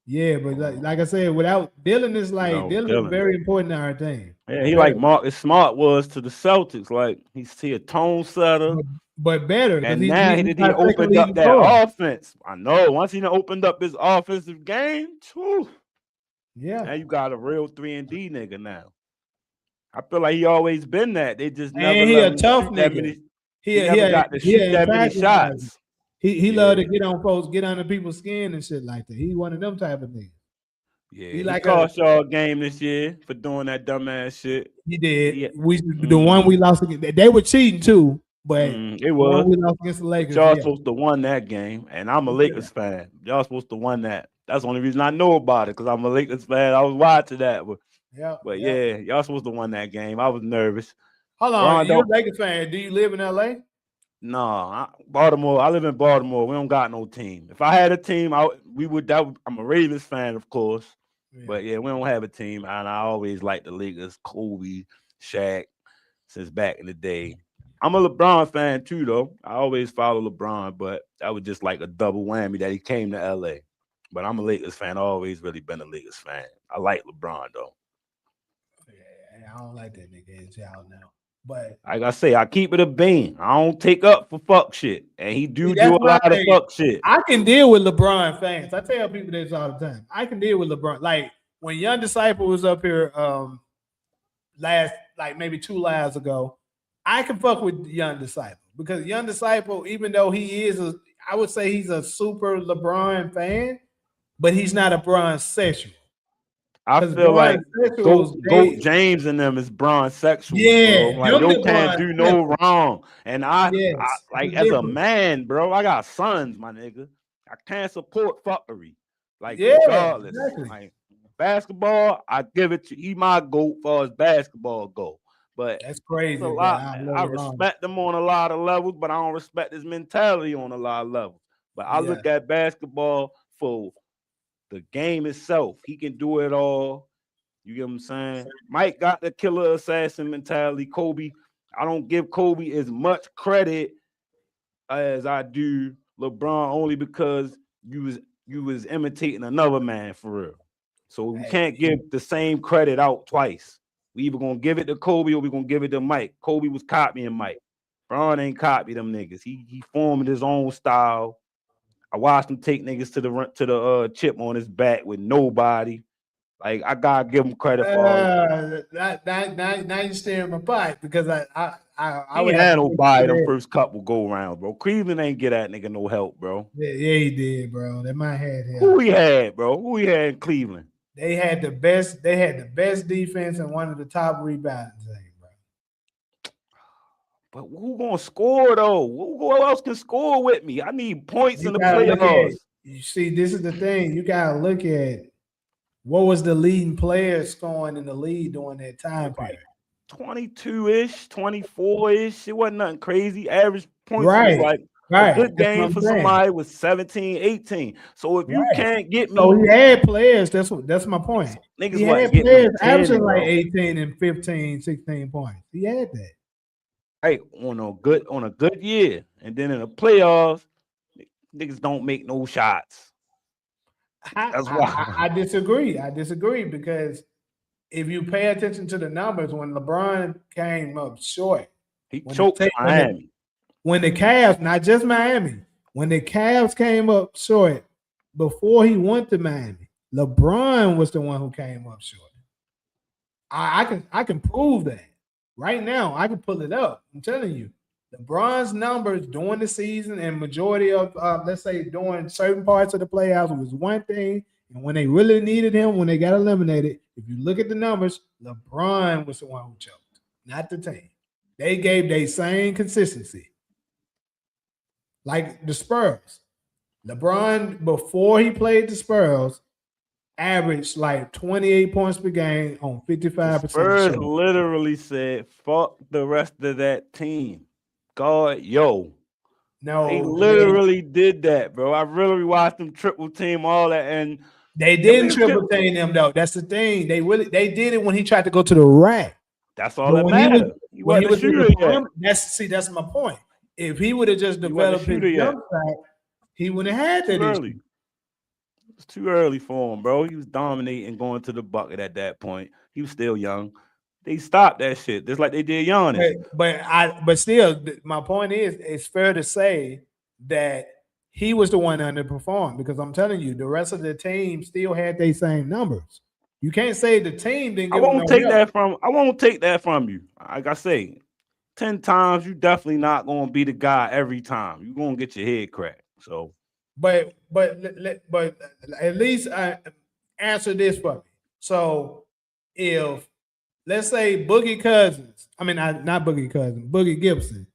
Yeah, but like I said, without Dylan is No, Dylan is Dylan. very important to our team. Yeah, he like Very, Marcus Smart was to the Celtics. Like he's a tone setter. but better because And he's now our he second opened up leading that scorer. offense. I know. Once he done opened up his offensive game, whew, Yeah, now you got a real 3-and-D nigga now. I feel like he always been that. They just never and he let a him tough shoot that nigga. many. He never got to He shoot a that many practice guy. shots. He Yeah, love to get on folks, get under people's skin and shit like that. He one of them type of niggas. yeah. He He like a cost y'all a game this year for doing that dumbass shit. he did. He, The one we lost against, they were cheating too, but it the one was. we lost against the But Lakers, y'all yeah. supposed to won that game, and I'm a Yeah. Lakers fan. Y'all supposed to won that. That's the only reason I know about it, because I'm a Lakers fan. I was watching that, but yeah, y'all supposed to won that game. I was nervous. Hold on, Bron you're a don't. Lakers fan. Do you live in LA? No, Baltimore. I live in Baltimore. We don't got no team. If I had a team, we would. I'm a Ravens fan, of course, but yeah, we don't have a team. And I always like the Lakers, Kobe, Shaq, since back in the day. I'm a LeBron fan too, though. I always follow LeBron, but that was just like a double whammy that he came to LA. But I'm a Lakers fan. I've always really been a Lakers fan. I like LeBron though. Yeah, I don't like that nigga, as y'all know. But Like I say, I keep it a bean. I don't take up for fuck shit, and he see, do that's a my lot of thing. fuck shit. I can deal with LeBron fans. I tell people this all the time. I can deal with LeBron. Like when Young Disciple was up here last, like maybe 2 lives ago, I can fuck with Young Disciple because Young Disciple, even though he is I would say he's a super LeBron fan, but he's not a Bron sexual. I feel like Goat James and them is Bron sexuals, bro. Like yo can't do no wrong. And I like as a man, bro, I got sons, my nigga. I can't support fuckery. Like regardless. Exactly. Like basketball, I give it to he my goat for as basketball go. But that's crazy. A lot, I respect him on a lot of levels, but I don't respect his mentality on a lot of levels. But I look at basketball for the game itself. He can do it all. You get what I'm saying? Mike got the killer assassin mentality. Kobe, I don't give Kobe as much credit as I do LeBron, only because you was imitating another man for real. So we can't give the same credit out twice. We either gonna give it to Kobe or we gonna give it to Mike. Kobe was copying Mike. Bron ain't copy them niggas. He formed his own style. I watched him take niggas to the chip on his back with nobody. Like I gotta give him credit for now you staring my pipe because I would have no buy them first couple go rounds, bro. Cleveland ain't get that nigga no help, bro. Yeah, he did, bro. They might have him. Who he had, bro? Who he had in Cleveland? They had the best defense and one of the top rebounding teams, bro. But who gonna score though? Who else can score with me? I need points in the playoffs. You see, this is the thing. You gotta look at what was the leading player scoring in the league during that time period. 22-ish, 24-ish. It wasn't nothing crazy. Average points was like a good game for somebody with 17, 18. So if you can't get me, so he had players. That's my point. Niggas he wasn't had players averaging like 18 and 15, 16 points. He had that. Right, on a good year. And then in the playoffs, niggas don't make no shots. That's why I disagree. I disagree because if you pay attention to the numbers, when LeBron came up short, he choked Miami. When the Cavs, not just Miami, when the Cavs came up short before he went to Miami, LeBron was the one who came up short. I can prove that right now. I can pull it up. I'm telling you, LeBron's numbers during the season and majority of let's say during certain parts of the playoffs was one thing, and when they really needed him, when they got eliminated, if you look at the numbers, LeBron was the one who choked, not the team. They gave their same consistency. Like the Spurs. LeBron, before he played the Spurs, averaged like 28 points per game on The 55% Spurs shooting. literally said, "Fuck the rest of that team." God, yo, they No, literally did that, bro. I really watched them triple team all that, and they them didn't niggas triple kept. team them though. That's the thing. They did it when he tried to go to the rack. That's all But that matter. He when he wasn't a was in the shooter yet. perimeter, that's my point. If he would have just He wasn't a developed his shooter yet. jump shot, he wouldn't have had Too that issue. early. It's too early for him, bro. He was dominating, going to the bucket at that point. He was still young. They stopped that shit, just like they did Giannis. But still, my point is, it's fair to say that he was the one underperformed because I'm telling you, the rest of the team still had their same numbers. You can't say the team didn't I give him won't no take help. that from. I won't take that from you. Like I say, 10 times, you definitely not gonna be the guy every time. You're gonna get your head cracked. So But at least answer this for me. So if let's say Boogie Cousins, I mean not Boogie Cousins, Boogie Gibson.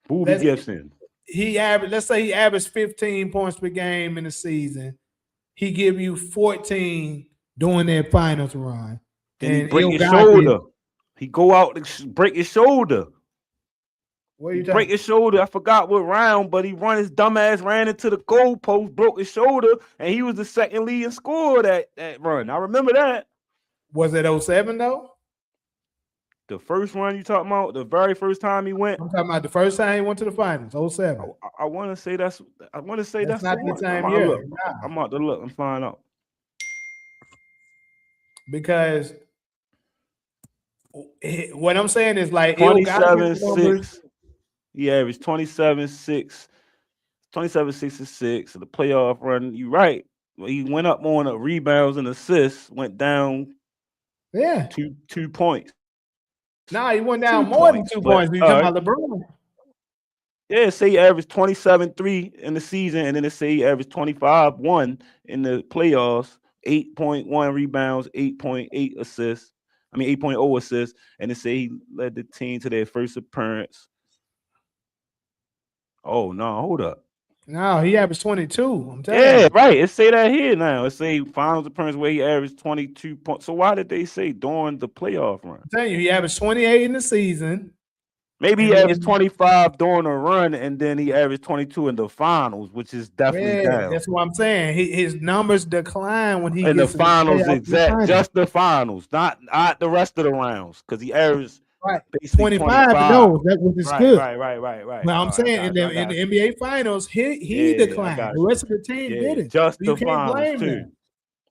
Booby Let's Gibson. let's say he averaged 15 points per game in the season. He give you 14 during that finals run. Then he And break his Ilgazi, shoulder. He go out to break his shoulder. what are He you break talking? his shoulder. I forgot what round, but he run his dumb ass, ran into the goalpost, broke his shoulder, and he was the second leading scorer that run. I remember that. Was it 07 though? The first run you talking about, the very first time he went. I'm talking about the first time he went to the finals, 07. I want to say that's. I want to say That's that's the not the one. I'm same about to year. look. Nah, I'm about to look and find out. because what I'm saying is like Ilgazi's numbers. 27-6. He averaged 27-6, 27-6 and 6. The playoff run. You right. He went up on rebounds and assists. Went down Yeah. 2 points. Nah, he went 2 down more than points. 2 But points. You talking about LeBron? yeah, say he averaged 27-3 in the season, and then it say he averaged 25-1 in the playoffs, 8.1 rebounds, 8.8 assists. I mean 8.0 assists, and it say he led the team to their first appearance. Oh no, hold up. No, he averaged 22. I'm telling Yeah, you. right. It say that here now. It say finals appearance where he averaged 22 points. So why did they say during the playoff run? I'm telling you, he averaged 28 in the season. Maybe he And averaged then 25 during the run, and then he averaged 22 in the finals, which is definitely yeah, down. that's what I'm saying. His numbers decline when he In the gets to the finals, playoffs. exact, just the finals, not the rest of the rounds, because he averaged Right. basically 25, 25. no, that was Right. good. But All I'm right, I saying got you. I in got the you. NBA finals, he Yeah, I declined. got The you. rest of the team Yeah, didn't. just So you the can't finals blame too. them.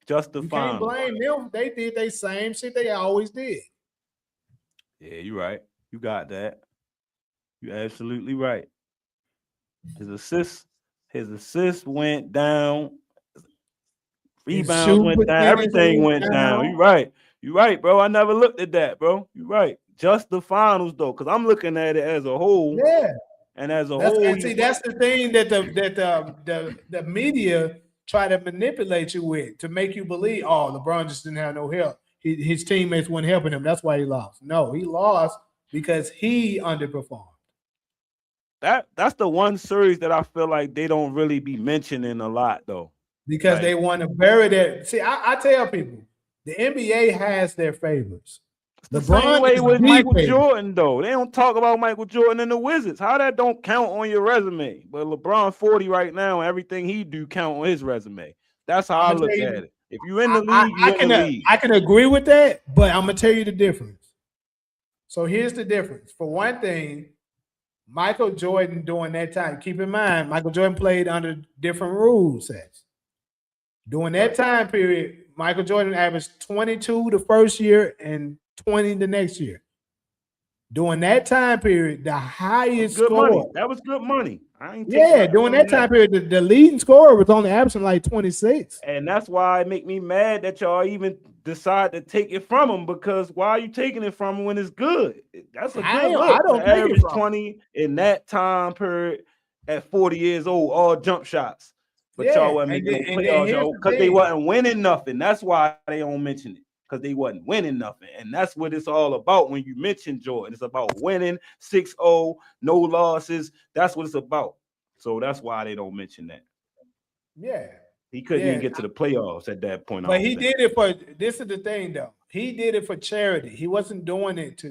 Just the You can't finals. blame them. They did the same shit they always did. Yeah, you're right. You got that. You're absolutely right. His assists went down. His Rebounds shoe went down. percentage Everything went went down. down. You right. You right, bro. I never looked at that, bro. You right. Just the finals though, because I'm looking at it as a whole. Yeah. And as a That's whole, and see that's the thing that the media try to manipulate you with to make you believe, oh, LeBron just didn't have no help. His teammates weren't helping him. That's why he lost. No, he lost because he underperformed. that's the one series that I feel like they don't really be mentioning a lot though. Because they want to bury that. See, I tell people the NBA has their favorites. It's the same LeBron way is with the Michael favorite. Jordan though. They don't talk about Michael Jordan and the Wizards. How that don't count on your resume? But LeBron 40 right now, and everything he do count on his resume. That's how I I'm gonna look tell at you, it. If you in the league, you in the league. I can agree with that, but I'm gonna tell you the difference. So here's the difference. For one thing, Michael Jordan during that time, keep in mind, Michael Jordan played under different rule sets. During that time period, Michael Jordan averaged 22 the first year and 20 the next year. During that time period, the highest Good money. score. That was good money. I ain't taking Yeah, nothing during from that time period, the leading scorer was only averaging like 26. And that's why it make me mad that y'all even decide to take it from him, because why are you taking it from him when it's good? That's a good I look don't to take it average from him 20 in that time period at 40 years old, all jump shots. But Yeah, y'all wasn't making no and then playoffs, here's y'all, the because they thing. wasn't winning nothing. That's why they don't mention it. Because they wasn't winning nothing. And that's what it's all about when you mention Jordan. It's about winning 6-0, no losses. That's what it's about. So that's why they don't mention that. Yeah. He couldn't even get to the playoffs at that point. But he did it for. This is the thing, though. He did it for charity. He wasn't doing it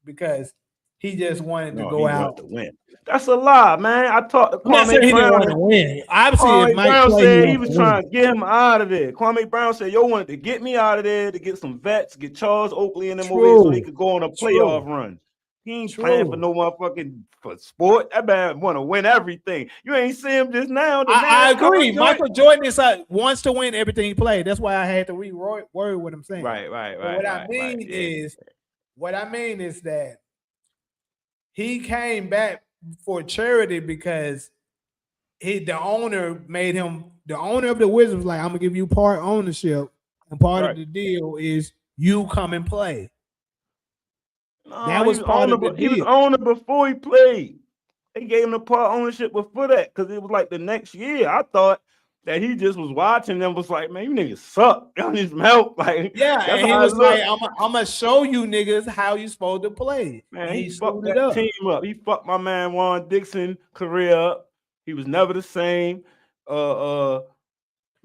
because he just wanted to go out to win. That's a lie, man. I talked to I'm not saying Kwame he didn't want Brown. to win. Obviously, if Kwame Mike Brown Clay, said he was trying to get him out of there. Kwame Brown said, "Yo, wanted to get me out of there to get some vets, get Charles Oakley and them over there so they could go on a playoff run." He ain't playing for no motherfucking for sport. That man want to win everything. You ain't see him just now. I agree. Michael Jordan wants to win everything he played. That's why I had to reword what I'm saying. Right. What I mean is that he came back for charity because the owner made him. The owner of the Wizards was like, "I'm gonna give you part ownership, and part of the deal is you come and play." No, that was part of the deal. He was owner before he played. They gave him the part ownership before that because it was like the next year. I thought that he just was watching and was like, "Man, you niggas suck. Y'all need some help." Like, and he was like, "I'm gonna show you niggas how you supposed to play." Man, he fucked that team up. He fucked my man Juan Dixon career up. He was never the same.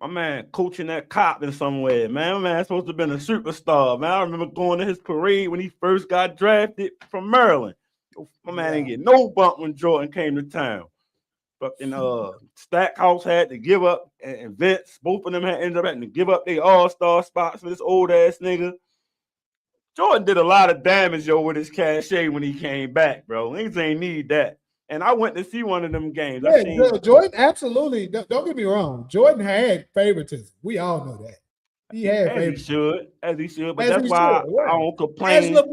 My man coaching that cop in somewhere. Man, my man supposed to have been a superstar. Man, I remember going to his parade when he first got drafted from Maryland. My man didn't get no bump when Jordan came to town. Fucking Stackhouse had to give up, and Vince, both of them had ended up having to give up their all-star spots for this old ass nigga. Jordan did a lot of damage with his cachet when he came back, bro. Niggas ain't need that. And I went to see one of them games. Yeah, Jordan, absolutely. Don't get me wrong. Jordan had favoritism. We all know that. He had favoritism. As he should. But that's why I don't complain about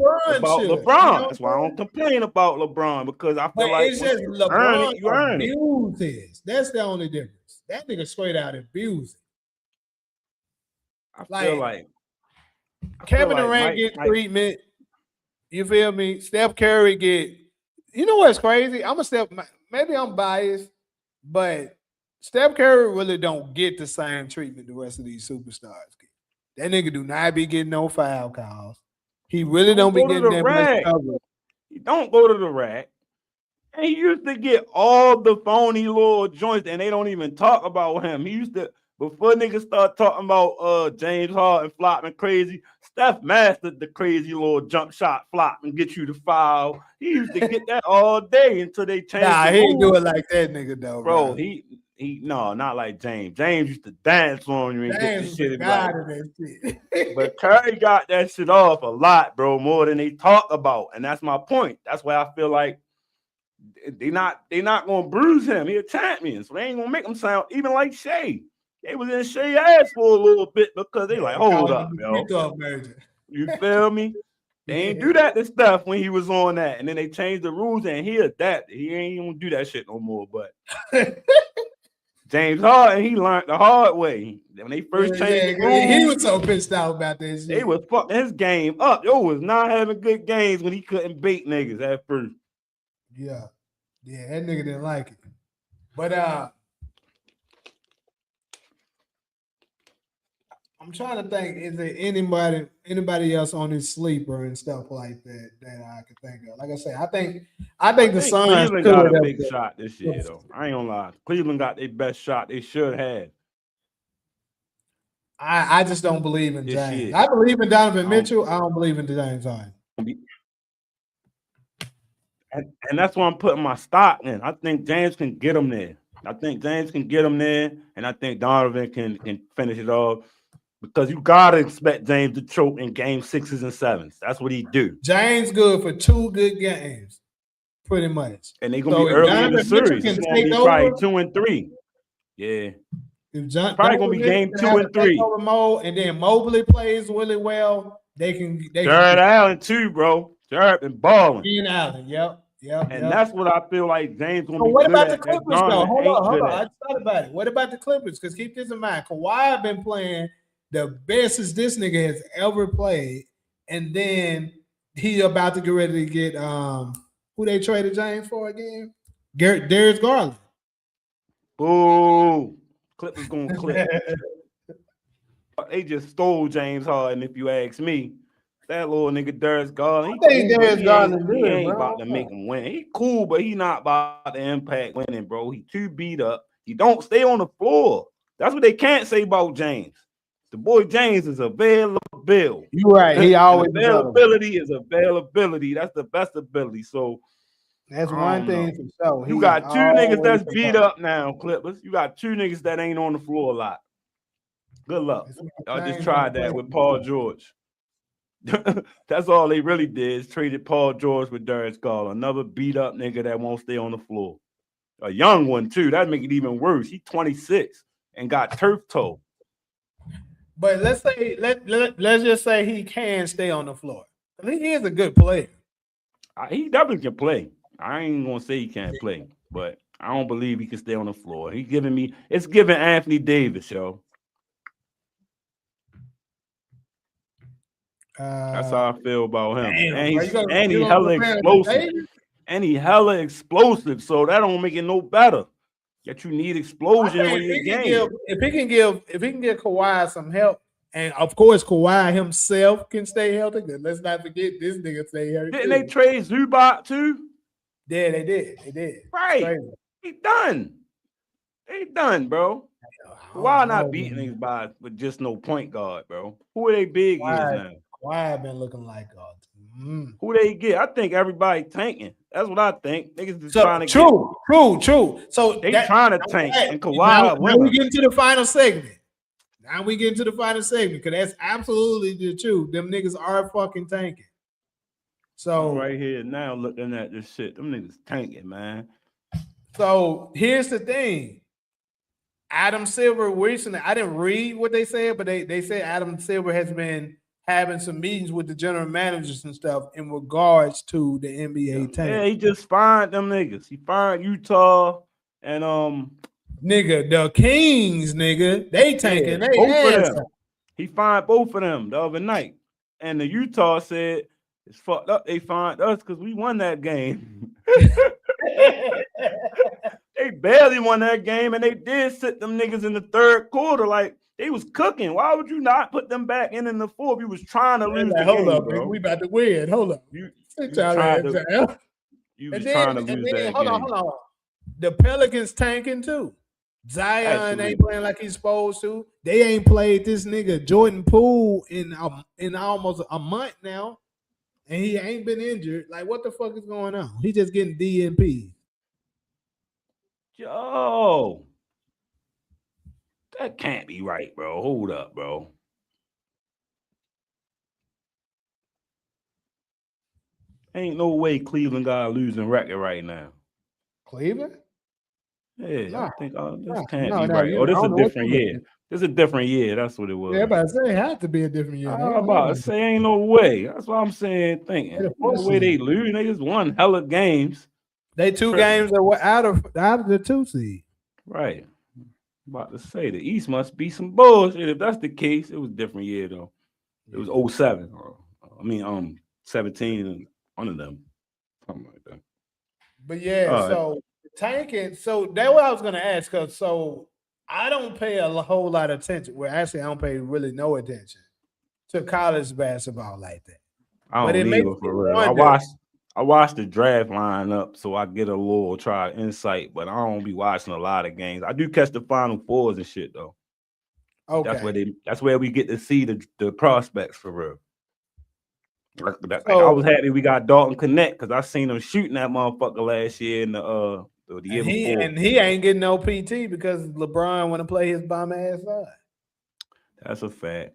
LeBron. That's why I don't complain about LeBron because I feel like it's just LeBron abuses. That's the only difference. That nigga straight out abusing. I feel like Kevin Durant get treatment. You feel me? Steph Curry get. You know what's crazy? Maybe I'm biased, but Steph Curry really don't get the same treatment the rest of these superstars get. That nigga do not be getting no foul calls. He really don't be getting that much coverage. He don't go to the rack. And he used to get all the phony little joints, and they don't even talk about him. He used to, before niggas start talking about James Harden flopping crazy, Steph mastered the crazy little jump shot flop and get you to foul. He used to get that all day until they changed. He ain't do it like that nigga though, bro. No, not like James. James used to dance on you and get the shit. But Curry got that shit off a lot, bro, more than they talk about, and that's my point. That's why I feel like they not gonna bruise him. He a champion, so they ain't gonna make him sound even like Shea. They was in Shea ass for a little bit because they like, hold up, yo. You feel me? They ain't do that to Steph when he was on that, and then they changed the rules and he adapted. He ain't gonna do that shit no more. But James Harden, he learned the hard way. When they first changed the rules, he was so pissed out about this shit. They was fucking his game up. Yo was not having good games when he couldn't bait niggas at first. Yeah, that nigga didn't like it. But I'm trying to think, is there anybody else on his sleeper and stuff like that I could think of? Like I say, I think the Suns Cleveland got a big shot this year, though. I ain't gonna lie. Cleveland got their best shot they should have. I just don't believe in James. I believe in Donovan Mitchell. I don't believe in James Harden. And that's why I'm putting my stock in. I think James can get him there. And I think Donovan can finish it off. Because you gotta expect James to choke in game 6s and 7s. That's what he do. James good for 2 good games, pretty much. And they're gonna be early in the series. It's gonna be probably 2 and 3. Yeah. Probably gonna be game 2 and 3. And then Mobley plays really well. Jared Allen too, bro. Jared been balling. Ian Allen, yep. And that's what I feel like James gonna be. What about the Clippers though? Hold on. I thought about it. What about the Clippers? Because keep this in mind. Kawhi been playing the best as this nigga has ever played, and then he about to get ready to get who they traded James for again? Darius Garland. Boo! Clippers gonna clip. They just stole James Harden, if you ask me. That little nigga Darius Garland. I think Darius Garland he ain't about to make him win. He cool, but he not about to impact winning, bro. He too beat up. He don't stay on the floor. That's what they can't say about James. The boy James is available. You right. He And always available. availability is availability. That's the best ability. So That's I one don't know. thing for sure. You He is got two niggas always that's beat available. up now, Clippers. You got two niggas that ain't on the floor a lot. Good luck. It's what Y'all just James ain't tried that playing with for Paul sure. George. That's all they really did is traded Paul George with Darius Garland, another beat up nigga that won't stay on the floor. A young one too. That make it even worse. He 26 and got turf toe. But let's say let's just say he can stay on the floor. He is a good player. He definitely can play. I ain't gonna say he can't play, but I don't believe he can stay on the floor. He giving me it's giving Anthony Davis, yo. That's how I feel about him. Damn, And bro, he's and you he gonna hella compare him to explosive. Davis? And he hella explosive. So that don't make it no better. That you need I explosion think in your game. if he can give Kawhi some help, and of course Kawhi himself can stay healthy. Then let's not forget this nigga stay healthy Didn't too. they trade Zubac too? Yeah, they did. They did. It's Right. crazy. He done. They done, bro. I Why don't not know, beating man. these by with just no point guard, bro? Who they big is now? Kawhi been looking like Who they get? I think everybody tanking. That's what I think. Niggas just So trying to true. So they that trying to tank and now, Kawhi a now we winner. get into the final segment. Now we get into the final segment because that's absolutely the truth. Them niggas are fucking tanking. So I'm right here now looking at this shit. Them niggas tanking, man. So here's the thing. Adam Silver recently, I didn't read what they said, but they said Adam Silver has been having some meetings with the general managers and stuff in regards to the NBA tank. Yeah, he just fired them niggas. He fired Utah and nigga, the Kings, nigga, they tanking. yeah, They both of ass them. up. He fired both of them the other night. And the Utah said it's fucked up. They fired us because we won that game. They barely won that game, and they did sit them niggas in the third quarter. Like they was cooking. Why would you not put them back in the fourth? You was trying to lose Like, the hold game, up, bro. nigga, we about to win. Hold up. You Sit was trying to down. you was trying to lose that hold game. on. The Pelicans tanking too. Zion Absolutely. ain't playing like he's supposed to. They ain't played this nigga Jordan Poole in almost a month now, and he ain't been injured. Like, what the fuck is going on? He just getting DNP. Yo, that can't be right, bro. Hold up, bro. Ain't no way Cleveland got a losing record right now. Cleveland? Yeah, Nah, I think this can't be no, right. Oh, this I is don't a know what different you year. mean. This is a different year. That's what it was. Yeah, but I say it had to be a different year. I'm about to say ain't no way. That's what I'm saying. Thinking They the ain't no first way they seed. lose. Niggas won hella games. They two Tripping. games are out of the 2 seed. Right. About to say the East must be some bullshit. If that's the case, it was a different year though. It was 07. I mean 17 and one of them. Something like that. But yeah, so tanking. So that's what I was gonna ask. Cause so I don't pay a whole lot of attention. Well, actually, I don't pay really no attention to college basketball like that. I But don't it makes either me for real. wonder. I watched the draft lineup so I get a little try insight, but I don't be watching a lot of games. I do catch the Final Fours and shit though. Okay, That's where we get to see the prospects for real. Like I was so happy we got Dalton Connect because I seen him shooting that motherfucker last year in the year before. and he ain't getting no PT because LeBron want to play his bum ass side. That's a fact.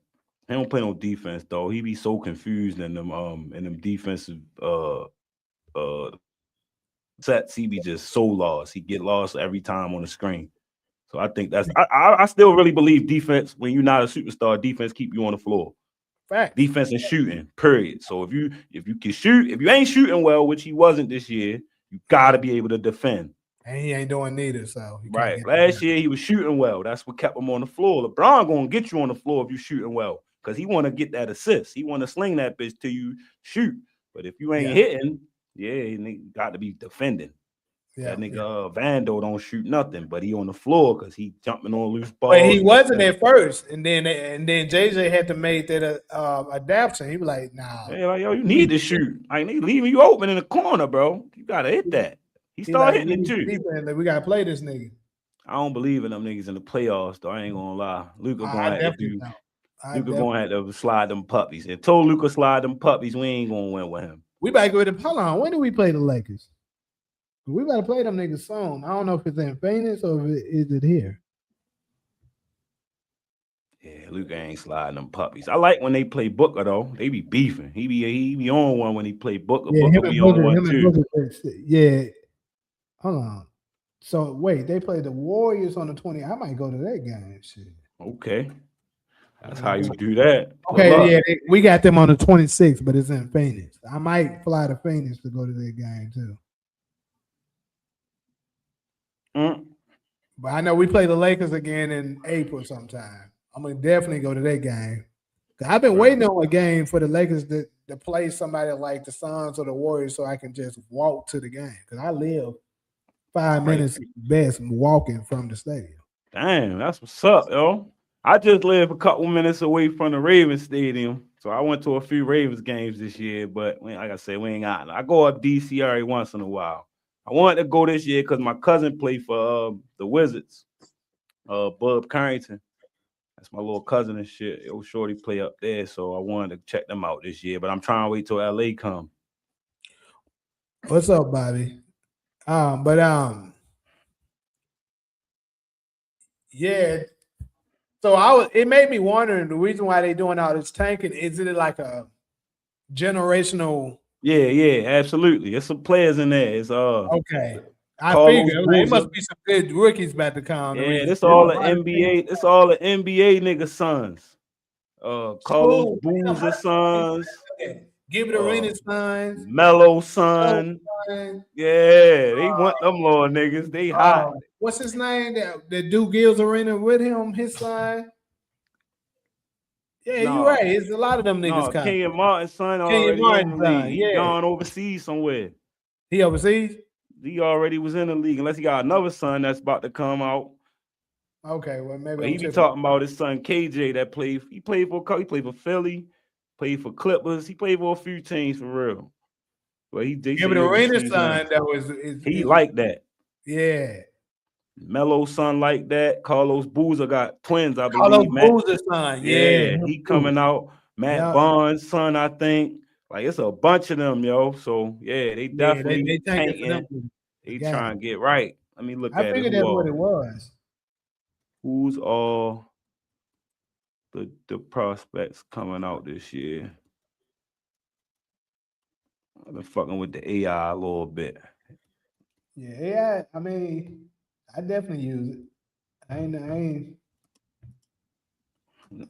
He don't play no defense though. He be so confused in them defensive sets. He be just so lost. He get lost every time on the screen. So I think I still really believe defense when you're not a superstar, defense keep you on the floor. Fact. Defense and shooting, period. So if you can shoot, if you ain't shooting well, which he wasn't this year, you gotta be able to defend. And he ain't doing neither. So Right. Last year he was shooting well. That's what kept him on the floor. LeBron gonna get you on the floor if you shooting well, because he want to get that assist. He want to sling that bitch till you shoot. But if you ain't hitting, he got to be defending. That nigga Vando don't shoot nothing, but he on the floor because he jumping on loose balls. But he wasn't at first, and then JJ had to make that adaptation. He was like, "Nah, hey, like, yo, you need to shoot. Like they leaving you open in the corner, bro. You gotta hit that." He started hitting it too. We gotta play this nigga. I don't believe in them niggas in the playoffs, though. I ain't gonna lie. Luca I gonna have to definitely do. don't. I Luca gonna definitely. have to slide them puppies. And told Luca slide them puppies, we ain't gonna win with him. We better go with the. Hold on. When do we play the Lakers? We better play them niggas soon. I don't know if it's in Phoenix or is it here. Yeah, Luca ain't sliding them puppies. I like when they play Booker though. They be beefing. He be on one when he play Booker. Yeah, Booker be on one Him and too. Booker. Yeah. Hold on. So wait, they play the Warriors on the 20th. I might go to that game. Shit. Okay, that's Let me how you go. do that. Pull Okay, up. yeah, we got them on the 26th, but it's in Phoenix. I might fly to Phoenix to go to that game too. Mm. But I know we play the Lakers again in April sometime. I'm gonna definitely go to that game. 'Cause I've been Right. waiting on a game for the Lakers to play somebody like the Suns or the Warriors so I can just walk to the game. Because I live 5 minutes best walking from the stadium. Damn, that's what's up, yo. I just live a couple minutes away from the Ravens Stadium, so I went to a few Ravens games this year. But like I said, we ain't got. I go up DC every once in a while. I wanted to go this year because my cousin played for the Wizards, Bub Carrington. That's my little cousin and shit. Yo, shorty play up there, so I wanted to check them out this year. But I'm trying to wait till LA come. What's up, Bobby? But yeah. So it made me wonder the reason why they doing all this tanking. Is it like a generational? Yeah, absolutely. There's some players in there. It's Okay, I Carlos figured it Boozer. must be some good rookies about to come. The Yeah, reason this there's all a the lot of things. NBA. This all the NBA nigga sons. Carlos School, damn, how Boozer the sons. give it a Uh, Renaissance. Mellow Oh, son. son. Yeah, they want them little niggas. They hot. What's his name? That do Gills Arena with him, his son. Yeah, you're No, right. It's a lot of them niggas no. coming. Kenyon Martin's son Kenyon already in the Martin's league. son. He Yeah, gone overseas somewhere. he overseas. He already was in the league. Unless he got another son that's about to come out. Okay, well maybe But I'm he be tripping. talking about his son KJ that played. He played for Philly, played for Clippers. He played for a few teams for real. But they Give say it he a overseas now. Renaissance. That was He is like that. yeah. Mellow son like that. Carlos Boozer got twins, I Carlos believe. Matt, Boozer son. Yeah, yeah, him he too. coming out. Matt Yeah, Barnes' son, I think. Like it's a bunch of them, yo. So yeah, they yeah. definitely They tanking for them. tanking. They They got trying him. to get right. Let me look I at it. figured Who that's what it all? was. Who's all the prospects coming out this year? I've been fucking with the AI a little bit. Yeah, yeah. I mean, I definitely use it. I ain't.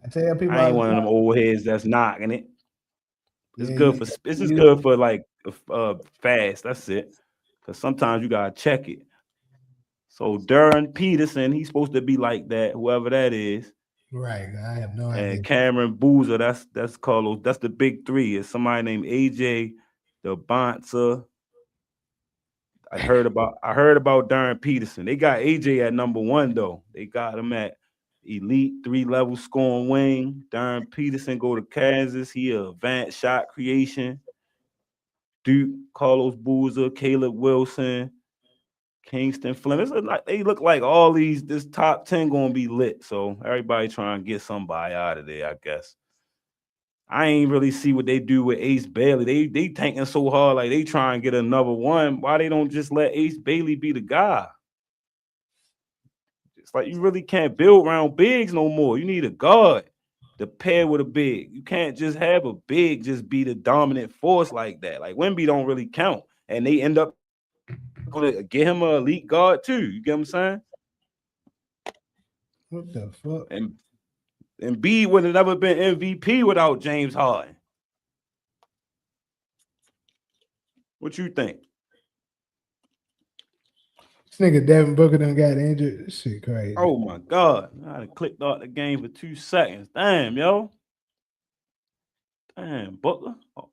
I tell people I all ain't the one of them time. old heads that's knocking it. It's Yeah, good for this is good for like fast. That's it. Cause sometimes you gotta check it. So Darren Peterson, he's supposed to be like that, whoever that is. right. I have no idea. And Cameron Boozer, that's Carlos. That's the big three. It's somebody named AJ, the Bonza. I heard about Darren Peterson. They got AJ at number one though. They got him at elite 3-level scoring wing. Darren Peterson go to Kansas. He a advanced shot creation. Duke, Carlos Boozer, Caleb Wilson, Kingston Flynn. They look like all this top 10 gonna be lit. So everybody trying to get somebody out of there, I guess. I ain't really see what they do with Ace Bailey. They tanking so hard, like they trying to get another one. Why they don't just let Ace Bailey be the guy? It's like you really can't build around bigs no more. You need a guard to pair with a big. You can't just have a big just be the dominant force like that. Like Wemby don't really count, and they end up gonna get him an elite guard too. You get what I'm saying? What the fuck? And B would have never been MVP without James Harden. What you think? This nigga Devin Booker done got injured. This shit crazy. Oh my God. I had clicked out the game for 2 seconds. Damn, yo. Damn, Butler. Oh.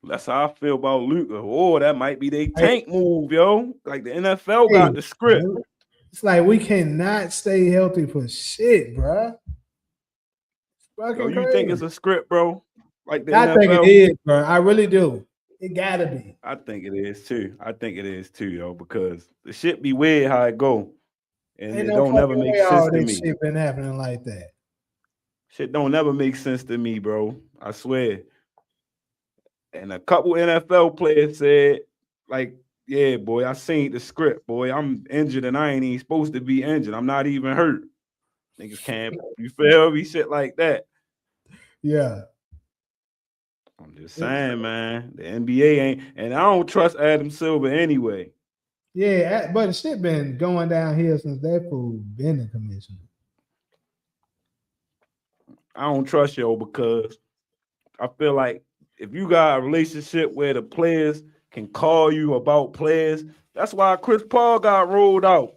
That's how I feel about Luka. Oh, that might be their Hey, tank move, yo. Like the NFL got the script. bro. It's like we cannot stay healthy for shit, bruh. It's Yo, fucking you think it's crazy. a script, bro? Like the I think it NFL? is, bro. I really do. It gotta be. I think it is too. I think it is too, yo, because the shit be weird how it go, and Ain't it no don't never fucking make way sense all to this me. shit been happening like that. Shit don't never make sense to me, bro. I swear. And a couple NFL players said, like, yeah, boy, I seen the script, boy. I'm injured and I ain't even supposed to be injured. I'm not even hurt. Niggas can't, you feel me? Shit like that. Yeah. I'm just It- saying, man. The NBA ain't, and I don't trust Adam Silver anyway. yeah, but the shit been going downhill since that fool been the commissioner. I don't trust yo because I feel like if you got a relationship where the players can call you about players, that's why Chris Paul got rolled out.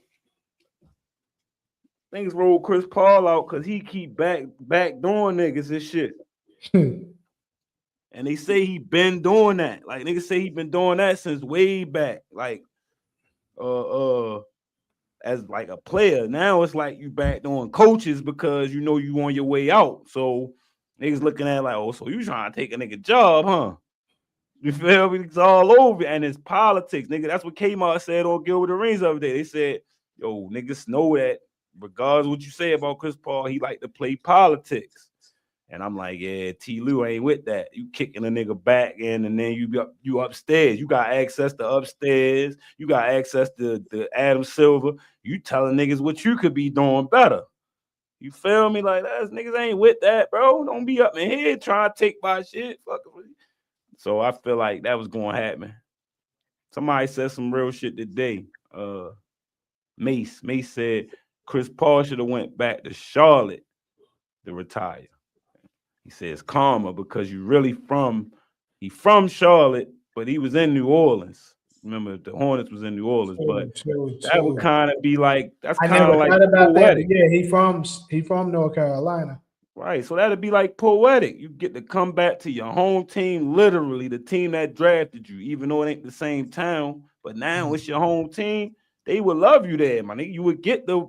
Things rolled Chris Paul out because he keep back doing niggas and shit. And they say he been doing that. Like niggas say he been doing that since way back. Like as like a player. Now it's like you back doing coaches because you know you on your way out. So niggas looking at it like, oh, so you trying to take a nigga job, huh? You feel me? It's all over, and it's politics, nigga. That's what Kmart said on Gilbert Arenas the other day. They said, yo, niggas know that regardless of what you say about Chris Paul, he like to play politics. And I'm like, yeah, T. Lou ain't with that. You kicking a nigga back in, and then you upstairs. You got access to upstairs. You got access to Adam Silver. You telling niggas what you could be doing better. You feel me? Like that niggas ain't with that, bro. Don't be up in here trying to take my shit. Fuck. So I feel like that was going to happen. Somebody said some real shit today. Mace said Chris Paul should have went back to Charlotte to retire. He says karma because he from Charlotte, but he was in New Orleans. Remember the Hornets was in New Orleans, but that would kind of be like that's I kind never of like thought about that, but poetic. yeah, he from North Carolina. Right. So that'd be like poetic. You get to come back to your home team, literally the team that drafted you, even though it ain't the same town. But now it's your home team. They would love you there, man. You would get the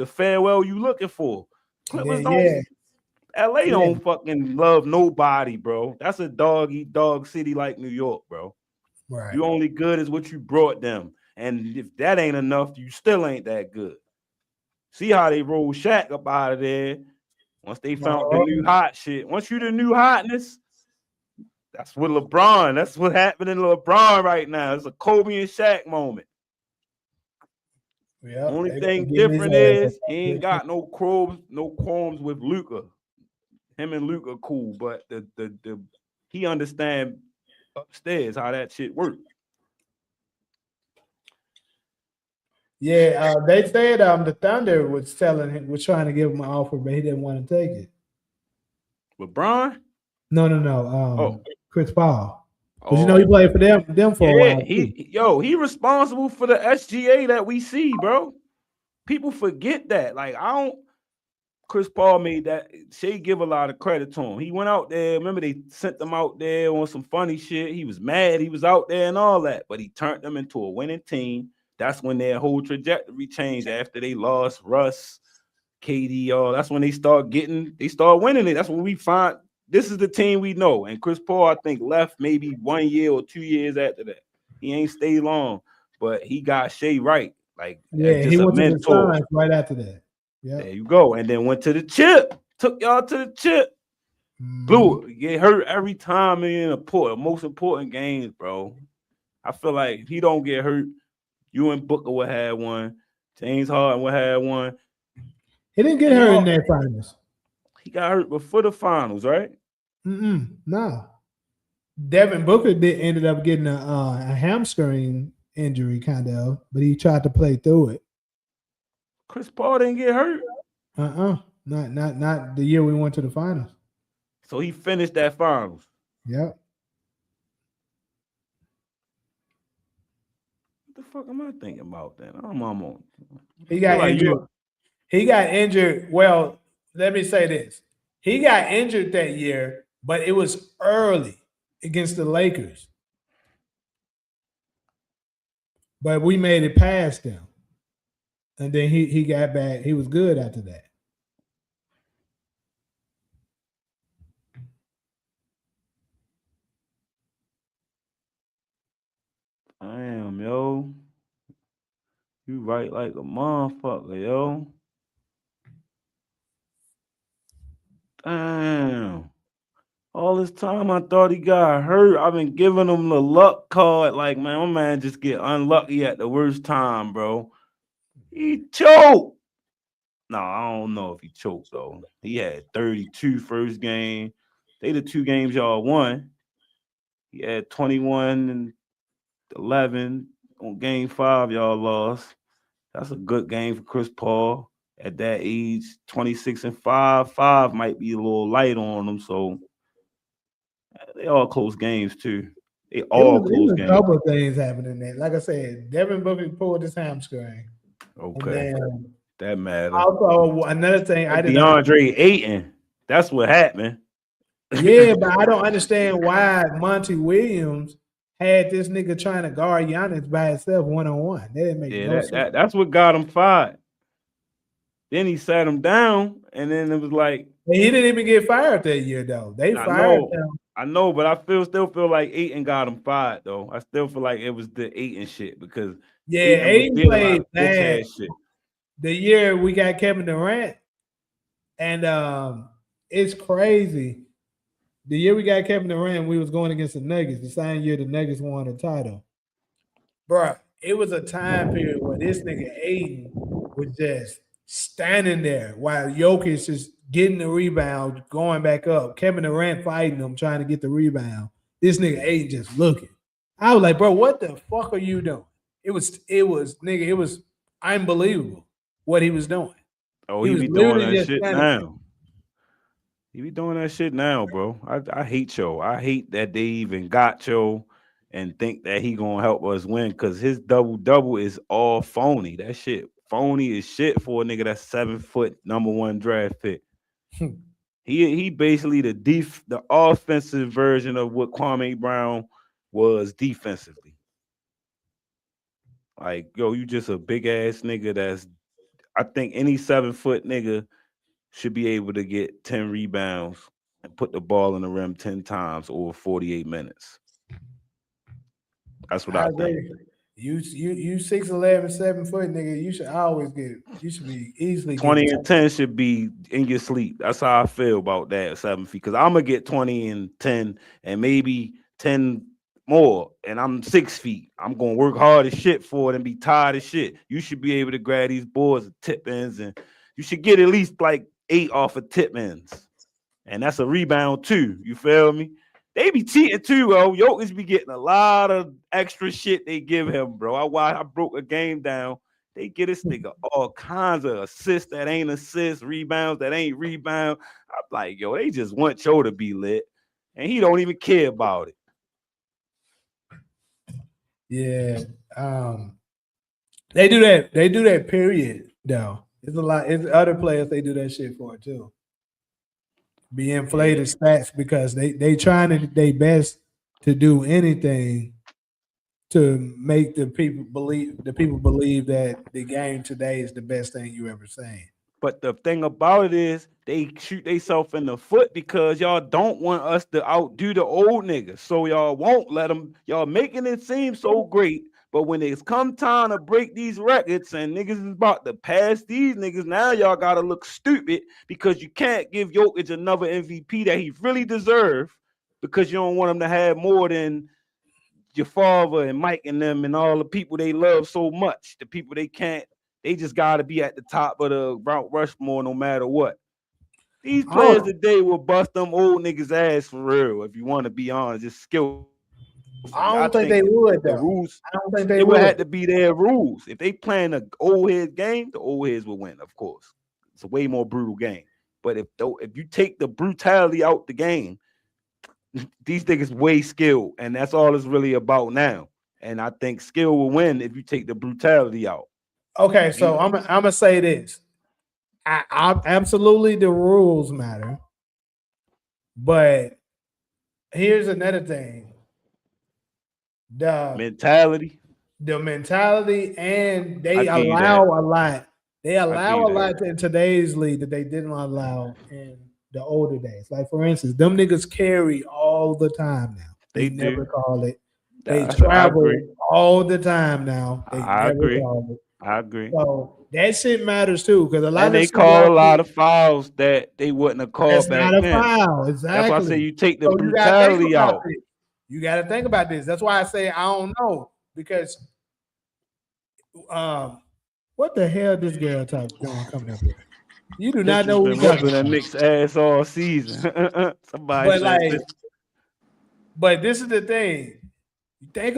farewell you looking for. Clippers don't Yeah, LA yeah, don't fucking love nobody, bro. That's a dog eat dog city like New York, bro. right. You only good as what you brought them. And if that ain't enough, you still ain't that good. See how they roll Shaq up out of there. Once they found the new hot shit. Once you the new hotness, that's what LeBron. That's what happening to LeBron right now. It's a Kobe and Shaq moment. Yeah, Only they gonna thing give his different ass is he ain't got no qualms with Luka. Him and Luka cool, but the he understand upstairs how that shit works. Yeah, they said the Thunder was trying to give him an offer, but he didn't want to take it. LeBron? No. Oh, Chris Paul, because he oh, played for them for a yeah. while too. He responsible for the SGA that we see, bro. People forget that. Like I don't. Chris Paul made that. Shea give a lot of credit to him. He went out there. Remember, they sent him out there on some funny shit. He was mad. He was out there and all that, but he turned them into a winning team. That's when their whole trajectory changed after they lost Russ, KD. All that's when they start winning it. That's when we find this is the team we know. And Chris Paul, I think, left maybe 1 year or 2 years after that. He ain't stayed long, but he got Shea right, like as Yeah, he just a went to the mentor. Suns right after that. Yeah. There you go. And then went to the chip. Took y'all to the chip. Blew it. Get hurt every time in the most important games, bro. I feel like if he don't get hurt, you and Booker would have one. James Harden would have one. He didn't get And hurt in y'all, that finals. he got hurt before the finals, right? No. Devin Booker ended up getting a hamstring injury, kind of, but he tried to play through it. Chris Paul didn't get hurt. Not the year we went to the finals. So he finished that finals. Yep. What the fuck am I thinking about then? I'm on. He got injured. He got injured. Well, let me say this. He got injured that year, but it was early against the Lakers. But we made it past them. And then he got back. He was good after that. You right like a motherfucker, yo. Damn. All this time I thought he got hurt. I've been giving him the luck card. Like, man, my man just get unlucky at the worst time, bro. He choked. No, I don't know if he choked though. He had 32 first game. They the two games y'all won. He had 21 and 11 on game 5 y'all lost. That's a good game for Chris Paul at that age. 26 and 5. 5 might be a little light on him, so they all close games too. They all It close was a games. couple of things happening there. Like I said, Devin Booker pulled his hamstring. And Okay. then That matter. also another thing I That did not DeAndre Ayton. That's what happened. yeah, but I don't understand why Monty Williams had this nigga trying to guard Giannis by himself one-on-one. That didn't make Yeah, no sense. that's what got him fired. Then he sat him down, and then it was like, And he didn't even get fired that year though. They fired him. I know, but still feel like Ayton got him fired though. I still feel like it was the Ayton shit because Yeah, Ayton was Aiden did a lot played of bitch bad ass shit. the year we got Kevin Durant. And it's crazy. The year we got Kevin Durant, we was going against the Nuggets. The same year the Nuggets won the title. Bruh, it was a time period where this nigga Aiden was just standing there while Jokic is getting the rebound, going back up. Kevin Durant fighting him, trying to get the rebound. This nigga Aiden just looking. I was like, bro, what the fuck are you doing? It was unbelievable what he was doing. Oh, He he was be doing literally that just shit standing. now. He be doing that shit now, bro. I hate Joe. I hate that they even got Joe and think that he gonna help us win because his double is all phony. That shit phony as shit for a nigga that's 7 foot #1 draft pick. He basically the offensive version of what Kwame Brown was defensively. Like, yo, you just a big ass nigga that's I think any 7 foot nigga should be able to get 10 rebounds and put the ball in the rim 10 times over 48 minutes. That's what I I think. agree. You 6'11", 7 foot nigga, you should be easily 20 getting and 10 should be in your sleep. That's how I feel about that 7 feet. Because I'm gonna get 20 and 10 and maybe 10 more. And I'm 6 feet. I'm gonna work hard as shit for it and be tired as shit. You should be able to grab these boards and tip ins, and you should get at least like 8 off of tip ins. And that's a rebound too. You feel me? They be cheating too, bro. Jokic be getting a lot of extra shit they give him, bro. I broke a game down. They get this nigga all kinds of assists that ain't assists, rebounds that ain't rebound. I'm like, yo, they just want Joe to be lit, and he don't even care about it. Yeah. They do that. They do that. Period. Though it's a lot. It's other players they do that shit for too. Be inflated stats because they trying to their best to do anything to make the people believe that the game today is the best thing you ever seen. But the thing about it is they shoot themselves in the foot because y'all don't want us to outdo the old niggas. So y'all won't let them, y'all making it seem so great. But when it's come time to break these records and niggas is about to pass these niggas, now y'all gotta look stupid because you can't give Jokic another MVP that he really deserves because you don't want him to have more than your father and Mike and them and all the people they love so much. The people they just got to be at the top of the Mount Rushmore no matter what. These players Oh, today will bust them old niggas' ass for real. If you want to be honest, just skillfully. I I don't think think if they the would though. rules, I don't think it they would have would. to be their rules. If they playing a old heads game, the old heads will win. Of course, it's a way more brutal game. But if you take the brutality out the game, these niggas way skilled, and that's all it's really about now. And I think skill will win if you take the brutality out. Okay, Ain't so I'm gonna say this. I absolutely the rules matter, but here's another thing: the mentality. the mentality, and I they give you that. allow a lot. They I give allow you a that. lot in today's league that they didn't allow in the older days. Like for instance, them niggas carry all the time now. They They do. never call it. They I travel agree. all the time now. They I never agree. call it. I agree. So that shit matters too, because a lot And of the they shit y'all call a lot see, of fouls that they wouldn't have that's called back not a then. foul. That's why I say Exactly. you take the So you gotta think brutality about out. this. You gotta think about this. That's why I say I don't know. Because um what the hell this girl talk doing coming up here? You do This not has know what we been talking whooping and about. mixed ass all season. Somebody But said like, this. but this is the thing.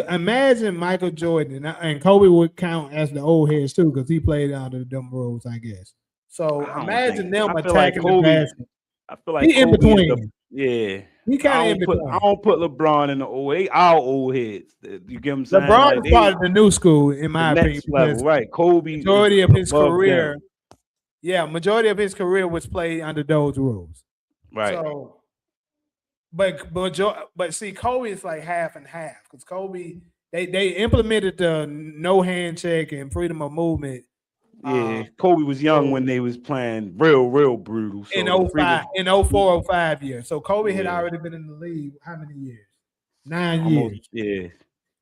Imagine Michael Jordan and Kobe would count as the old heads too, because he played under them rules, I guess. So I don't think. imagine them I feel like attacking the Kobe. basket. I feel like He in Kobe is the between. yeah. He kind of in I between. don't put LeBron in the old. They our old heads. You get what I'm saying? LeBron Like is part they of the new school, in the my opinion, next level, because right? Kobe is majority of his above career, them, majority of his career was played under those rules. right? So, but see, Kobe is like half and half, because Kobe they implemented the no handshake and freedom of movement Yeah, Kobe was young when so they was playing real brutal. in So the '05, freedom, in he, 04, '05 year. So Kobe had yeah, already been in the league how many years? 9 years. almost, yeah,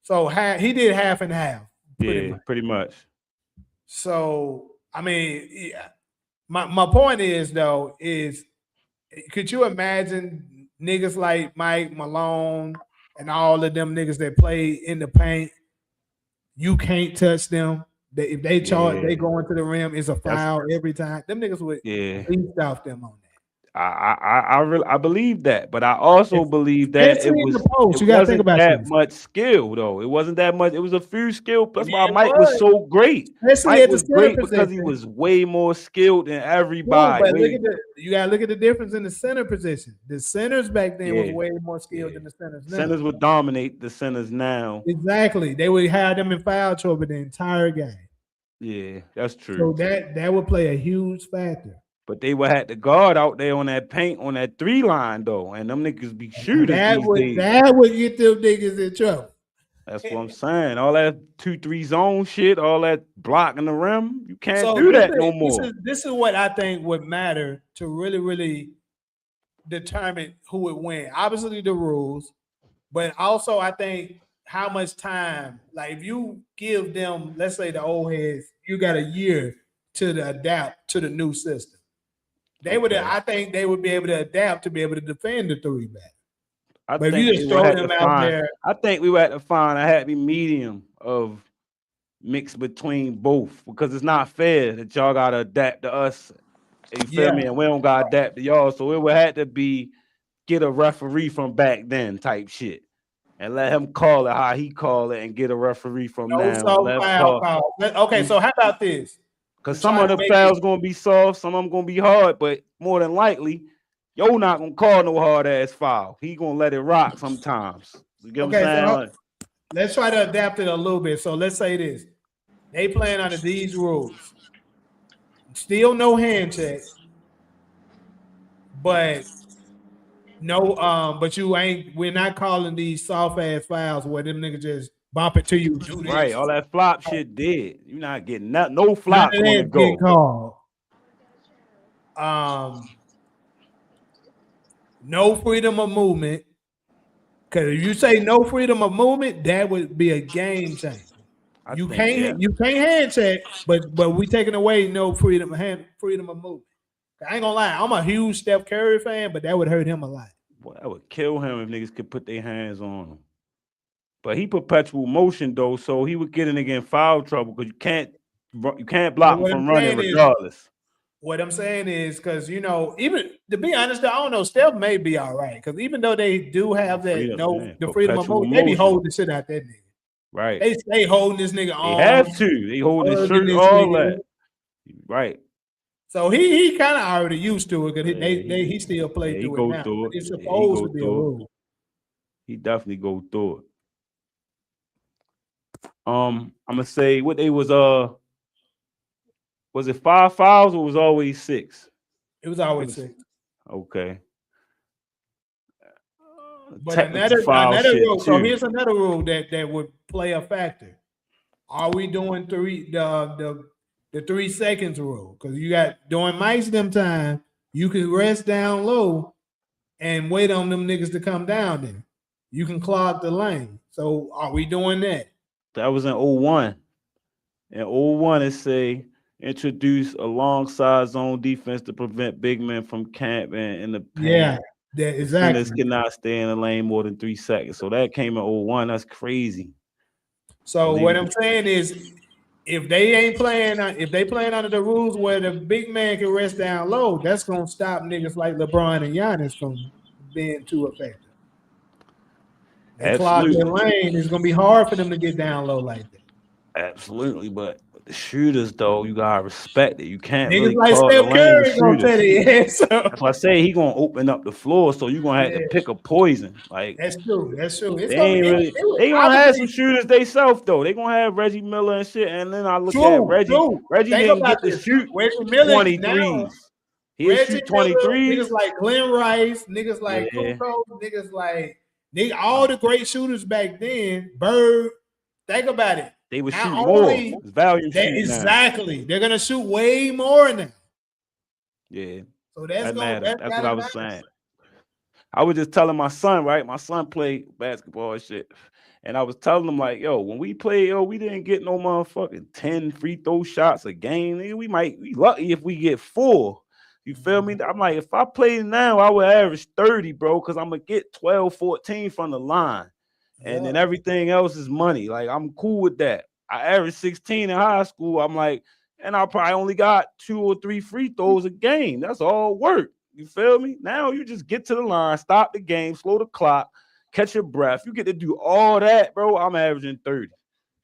So he did half and half, pretty yeah, much. pretty much. So I mean, yeah. My point is though is could you imagine niggas like Mike Malone and all of them niggas that play in the paint? You can't touch them. If they charge, they Yeah, go into the rim. It's a that's foul every time. Them niggas would yeah. beast off them on that. I believe that, but I also believe that Especially in the post. it You got to think wasn't about that this. much skill though. It wasn't that much. It was a few skill. That's Yeah, why it Mike was was. so great. Especially Mike at the was center great because he position. was way more skilled than True, everybody. but Way you gotta look at the difference in the center position. The centers back then was yeah, way more skilled yeah. than the centers now. Centers would dominate the centers now. Exactly. They would have them in foul trouble the entire game. Yeah, that's true. So that would play a huge factor. But they would have the guard out there on that paint on that 3 line though, and them niggas be Now shooters these days. that would get them niggas in trouble. That's what I'm saying. All that 2-3 zone shit, all that blocking the rim, you can't So do that no more. this is what I think would matter to really determine who would win. Obviously the rules, but also I think how much time. Like if you give them, let's say the old heads, you got a year to adapt to the new system. They would. Okay. I think they would be able to adapt to be able to defend the three back. I But if you think they just would throw have to them out find. there, I think we would have to find a happy medium of mix between both because it's not fair that y'all gotta adapt to us. You feel yeah. me? And we don't gotta adapt to y'all. So it would have to be get a referee from back then type shit. And let him call it how he call it and get a referee from No now. soft Let him foul call. call. Okay, so how about this? Because To some try of to the make it, fouls gonna be soft, some of them gonna be hard, but more than likely, yo not gonna call no hard ass foul. He gonna let it rock sometimes. You get what I'm okay, saying? so Like, let's try to adapt it a little bit. So let's say this: they playing under these rules. Still no hand check, but no, but you ain't. We're not calling these soft ass fouls where them niggas just bump it to you, do right, this. all that flop shit dead. You're not getting no None flop of gonna that get go. called. No freedom of movement. Because if you say no freedom of movement, that would be a game changer. I think, yeah. You can't hand check, but we taking away no freedom of movement. I ain't gonna lie, I'm a huge Steph Curry fan, but that would hurt him a lot. Boy, that would kill him if niggas could put their hands on him. But he perpetual motion though, so he would get in again foul trouble because you can't But block him what I'm from running saying is, regardless. because even to be honest, I don't know. Steph may be all right because even though they do have the freedom of Perpetual movement, they be motion. holding the shit out that nigga. Right. They stay holding this nigga They on. have to. They hold his hugging shirt, this all nigga. that. Right. So he kind of already used to it because Yeah, he still played he through go it now. through it. It's Yeah, he supposed go to be a through it. rule. He definitely go through it. I'm gonna say what they was it 5 fouls or was always 6? It was It always was 6. okay. But Technical foul another shit rule. So too. here's another rule that would play a factor. Are we doing the 3 seconds rule? Because you got during Mike's them time, you can rest down low and wait on them niggas to come down there. You can clog the lane. So are we doing that? That was in 01. And 01 it say introduce alongside zone defense to prevent big men from camping in the Yeah, paint. that Defenders exactly. cannot stay in the lane more than 3 seconds. So that came in 01. That's crazy. So So they what I'm saying is, if they ain't playing, if they playing under the rules where the big man can rest down low, that's gonna stop niggas like LeBron and Giannis from being too effective. They clog their absolutely. lane. It's gonna be hard for them to get down low like that. Absolutely, but the shooters though, you gotta respect it. You can't Niggas really like clog the Steph lane with Curry gonna tell shooters. their ass up. That's why I say he gonna open up the floor, so you gonna have to Yeah, pick a poison. Like that's true. That's true. It's they gonna be ain't really. it would They gonna have some obviously shooters they self though. They gonna have Reggie Miller and shit. And then I look at true, Reggie. true. Reggie Think didn't about get to this. shoot Reggie Miller now 23s. He'll Reggie shoot Miller, niggas 23s. like Glenn Rice, niggas like Yeah, Kukoc, niggas like all the great shooters back then. Bird, think about it. they would Not shoot more. only It's volume that shooting now. exactly, they're gonna shoot way more now. Yeah, So that that's that's what gotta I was matter. saying. I was just telling my son, right? My son played basketball and shit. And I was telling him, like, yo, when we play, yo, we didn't get no motherfucking 10 free throw shots a game. Nigga, we might be lucky if we get 4. You feel me? I'm like, if I play now, I would average 30, bro, because I'm going to get 12, 14 from the line. And Yeah, then everything else is money. Like, I'm cool with that. I averaged 16 in high school. I'm like, and I probably only got 2 or 3 free throws a game. That's all work. You feel me? Now you just get to the line, stop the game, slow the clock, catch your breath. You get to do all that, bro. I'm averaging 30.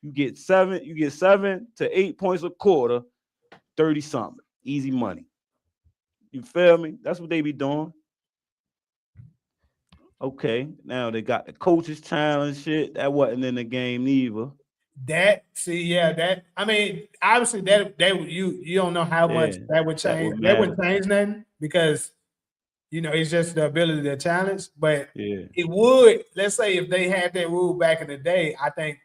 You get 7 to 8 points a quarter, 30 something. Easy money. You feel me? That's what they be doing. Okay. Now they got the coaches challenge shit. That wasn't in the game neither. that I mean, obviously you don't know how much Yeah. that would That change. would That wouldn't matter. change nothing because it's just the ability to challenge. But Yeah. it would, let's say if they had that rule back in the day, I think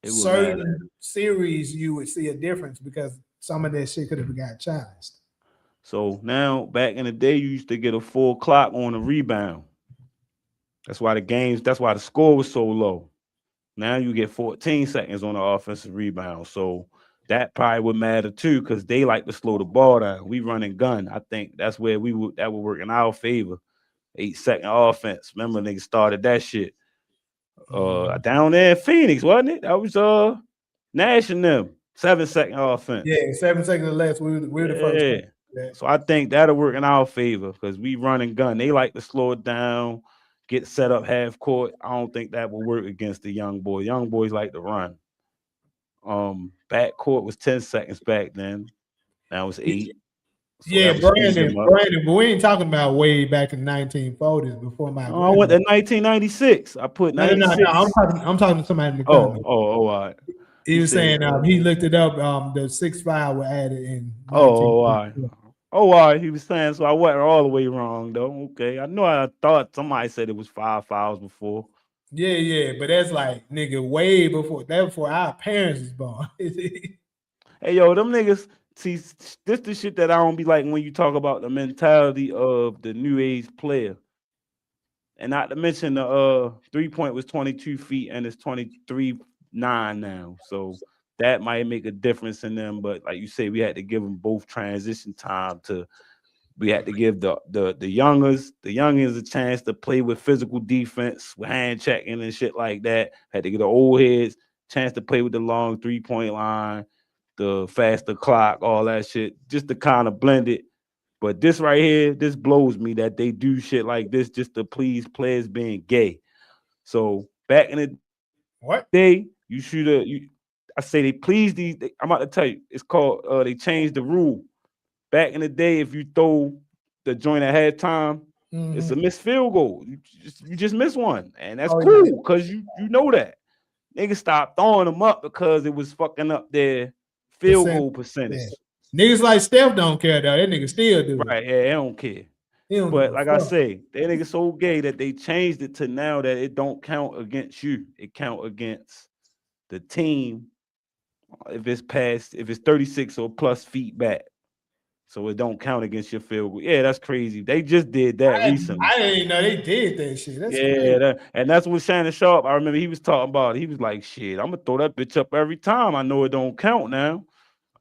It would matter. certain series you would see a difference because some of that shit could have got challenged. So now back in the day, you used to get a full clock on a rebound. That's why the score was so low. Now you get 14 seconds on the offensive rebound. So that probably would matter too, because they like to slow the ball down. We run and gun. I think that's where that would work in our favor. 8 second offense. Remember niggas started that shit. Down there in Phoenix, wasn't it? That was Nash and them. 7 second offense. Yeah, 7 seconds or less. We're the first. Yeah. So I think that'll work in our favor because we run and gun. They like to slow it down, get set up half court. I don't think that will work against the young boy. Young boys like to run. Back court was 10 seconds back then. Now it's 8. So Yeah, that would speed them up. Brandon, but we ain't talking about way back in 1940s before my No, I went grandma. to 1996. I put No. 96. I'm talking to somebody in the Oh, comments. all right. He You was said, saying he looked it up. The 6'5" were added in all right. 19. Oh, all right. He was saying, so I wasn't all the way wrong, though. Okay. I know I thought somebody said it was 5 fouls before. Yeah, but that's like nigga way before that before our parents was born. Hey, yo, them niggas, see, this the shit that I don't be like when you talk about the mentality of the new age player. And not to mention the 3-point was 22 feet and it's 23.9 now. So that might make a difference in them. But like you say, we had to give them both transition time to we had to give the youngers a chance to play with physical defense, with hand checking and shit like that. Had to get the old heads chance to play with the long 3-point line, the faster clock, all that shit, just to kind of blend it. But this right here, this blows me that they do shit like this just to please players being gay. So back in the What? day, I say they please I'm about to tell you, it's called they changed the rule. Back in the day, if you throw the joint at halftime, it's a missed field goal. You just miss one, and that's cool because you know that. Niggas stopped throwing them up because it was fucking up their field goal percentage. Yeah. Niggas like Steph don't care though. That nigga still do it. Right? Yeah, they don't care. He don't give But a like I fuck. say, that nigga so gay that they changed it to now that it don't count against you. It count against the team if it's 36 or plus feet back. so it don't count against your field goal. Yeah, that's crazy. They just did that recently. I didn't even know they did that shit. That's Yeah, crazy. and that's what Shannon Sharp. I remember he was talking about. He was like, "Shit, I'm gonna throw that bitch up every time. I know it don't count now."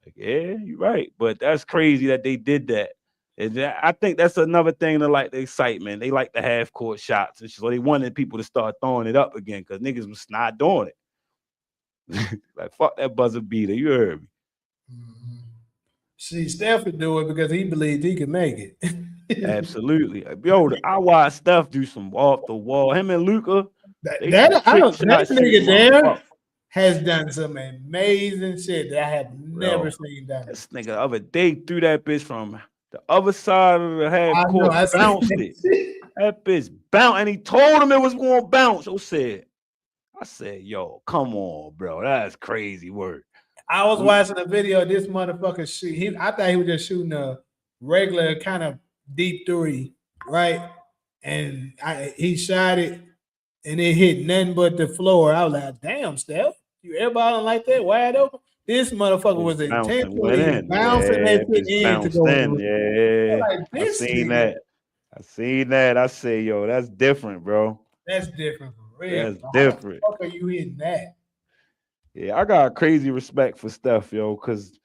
Like, yeah, you're right, but that's crazy that they did that. I think that's another thing to like the excitement. They like the half court shots, and so they wanted people to start throwing it up again because niggas was not doing it. Like fuck that buzzer beater, you heard me. Mhm. See, Steph would do it because he believed he could make it. Absolutely, yo. I watched Steph do some off the wall. Him and Luca, they some I trick don't. That shot shooting nigga there motherfuckers. has done some amazing shit that I have never Bro, seen done. this nigga the other day threw that bitch from the other side of the half I know. court, I seen bounced that it. shit. That bitch bounced, and he told him it was going to bounce. I said, yo, come on, bro. That's crazy work. I was watching a video of this motherfucker shoot. I thought he was just shooting a regular kind of deep three, right? And he shot it, and it hit nothing but the floor. I was like, "Damn, Steph, you airballing like that, wide open." This motherfucker It's was bouncing, went intentionally in. bouncing Yeah, that shit bitch in to bounced go in the in. rim. Yeah, I'm like, I this seen nigga, that. I seen that. I say, yo, that's different, bro. that's different for real. That's How the different. fuck are you hitting that? Yeah, I got crazy respect for Steph, yo, because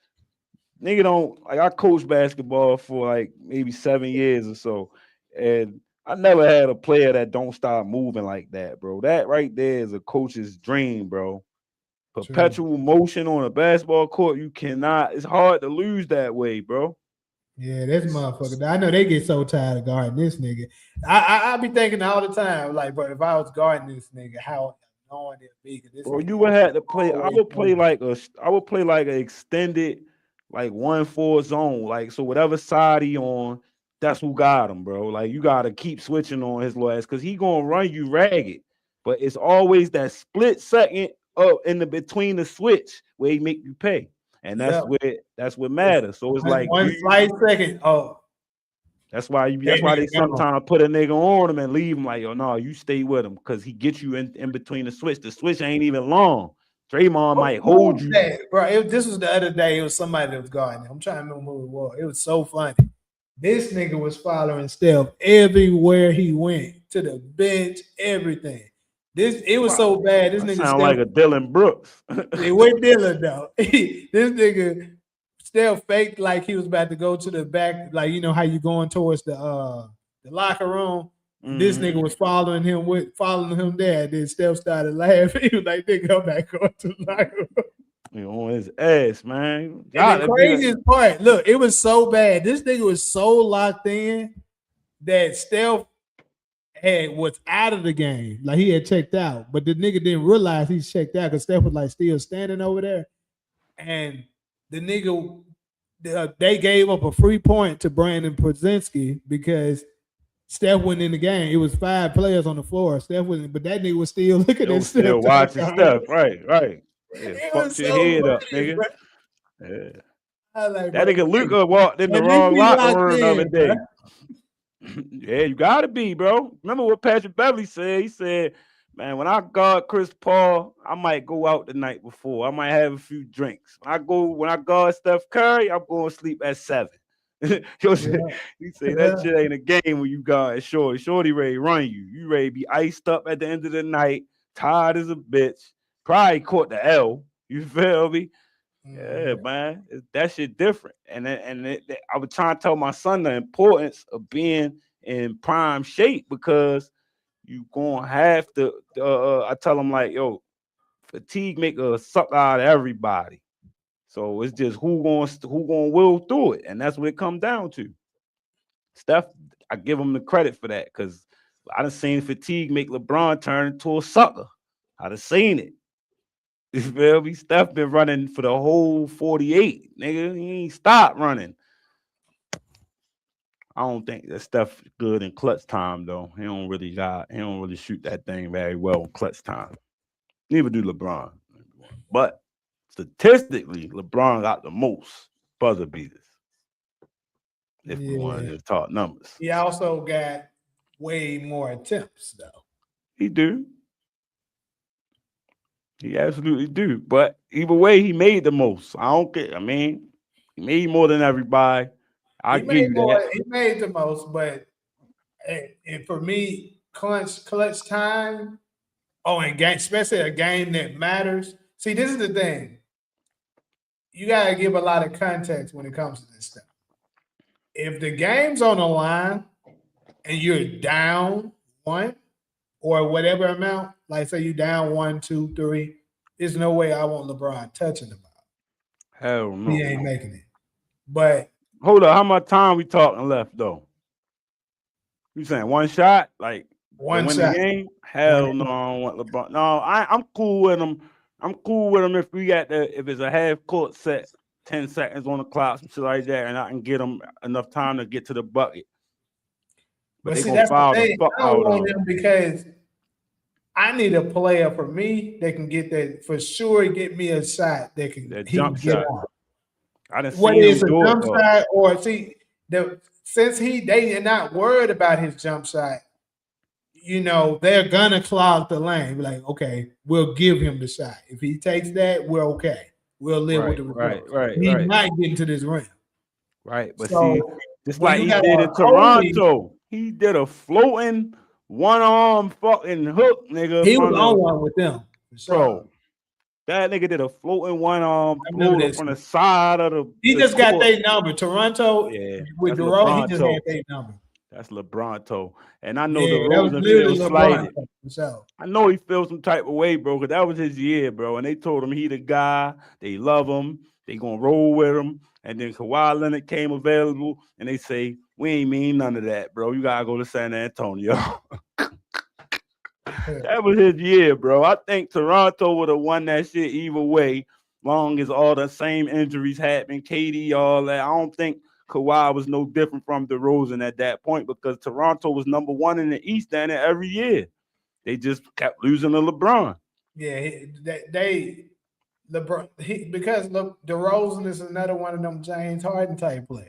nigga don't like I coached basketball for like maybe 7 years or so. And I never had a player that don't stop moving like that, bro. That right there is a coach's dream, bro. True. Perpetual motion on a basketball court, you cannot, it's hard to lose that way, bro. Yeah, this motherfucker. I know they get so tired of guarding this nigga. I be thinking all the time, like, but if I was guarding this nigga, how annoying it'd be. Cause this Bro, nigga you would have to play. I always would play moving. like I would play like an extended, like 1-4 zone. Like so, whatever side he on, that's who got him, bro. Like you gotta keep switching on his little ass because he gonna run you ragged. But it's always that split second up in the between the switch where he make you pay, and Yep. that's what It's matters. So it's like one slight second. Oh, that's that why they nigga gone. sometimes put a nigga on him and leave him like, yo, no, you stay with him because he gets you in between the switch. The switch ain't even long. Draymond might Who hold was you. that, bro? This was the other day. It was somebody that was guarding him. I'm trying to remember who it was. It was so funny. This nigga was following Steph everywhere he went, to the bench, everything. It was so bad. This That nigga sound Steph, like a Dylan Brooks. it went Dylan though. This nigga Steph faked like he was about to go to the back, like you know how you going towards the locker room. This Mhm. nigga was following him there. Then Steph started laughing. He was like, "Nigga, I'm not going to the locker room." You know, on his ass, man. And the Gotta be like, craziest part, look, it was so bad. This nigga was so locked in that Steph was out of the game. Like he had checked out. But the nigga didn't realize he's checked out because Steph was like still standing over there. And the nigga they gave up a free point to Brandon Podzinski because Steph wasn't in the game. It was 5 players on the floor. Steph wasn't, but that nigga was still looking yo, at Steph. still watching stuff. Right, right. Yeah, It was fucked your so head up, funny, nigga. bro. Yeah. I was like, That bro, nigga Luca walked in the at least wrong we locker locked room the other in, bro. day. Yeah, you gotta be, bro. Remember what Patrick Beverly said? He said, man, when I guard Chris Paul, I might go out the night before. I might have a few drinks. When I guard Steph Curry, I'm going to sleep at 7. Yeah, He say that yeah. shit ain't a game when you guard Shorty. Shorty ready to run you. You ready to be iced up at the end of the night, tired as a bitch. Probably caught the L. You feel me? Yeah, Mhm. man, that shit different. I was trying to tell my son the importance of being in prime shape because you gonna have to. I tell him like, yo, fatigue make a suck out of everybody. So it's just who gonna will through it, and that's what it comes down to. Steph, I give him the credit for that because I done seen fatigue make LeBron turn into a sucker. I done seen it. You feel me? Steph been running for the whole 48, nigga. He ain't stopped running. I don't think that Steph good in clutch time though. He don't really shoot that thing very well in clutch time. Neither do LeBron. But statistically, LeBron got the most buzzer beaters. If we want Yeah. to just talk numbers. He also got way more attempts though. He do. He absolutely do. But either way, he made the most. I don't care. I mean, he made more than everybody. I give you that. He made the most, but and for me, clutch time. Oh, and game, especially a game that matters. See, this is the thing. You gotta give a lot of context when it comes to this stuff. If the game's on the line and you're down one or whatever amount, like say you down 1, 2, 3, there's no way I want LeBron touching the ball. Hell no. He ain't making it. But hold up, how much time we talking left though? You saying one shot, like one to win shot. the game? Hell no, I don't want LeBron. No, I'm cool with him. I'm cool with him if we got if it's a half court set, 10 seconds on the clock, some shit like that, and I can get him enough time to get to the bucket. But see, that's the thing. I don't want him because I need a player for me that can get that for sure. Get me a shot that can jump shot. I done what seen is him a do jump it, shot or see since they are not worried about his jump shot, you know, they're gonna clog the lane. Be like, okay, we'll give him the shot. If he takes that, we're okay. We'll live with the result. He might get into this ring. Right, but so, see, just like he did in Toronto, he did a floating one-arm fucking hook, nigga. He was on one with them, bro. That nigga did a floating one-arm floater from the side of the. He just got their number. Toronto, with DeRozan, he just had their number. That's LeBronto, and I know DeRozan feels slighted. I know he feels some type of way, bro, because that was his year, bro. And they told him he the guy. They love him. They gonna roll with him. And then Kawhi Leonard came available, and they say, we ain't mean none of that, bro. You gotta go to San Antonio. That was his year, bro. I think Toronto would have won that shit either way, long as all the same injuries happened, KD, all that. I don't think Kawhi was no different from DeRozan at that point because Toronto was number one in the East down there every year. They just kept losing to LeBron. Yeah, LeBron, because DeRozan is another one of them James Harden type players.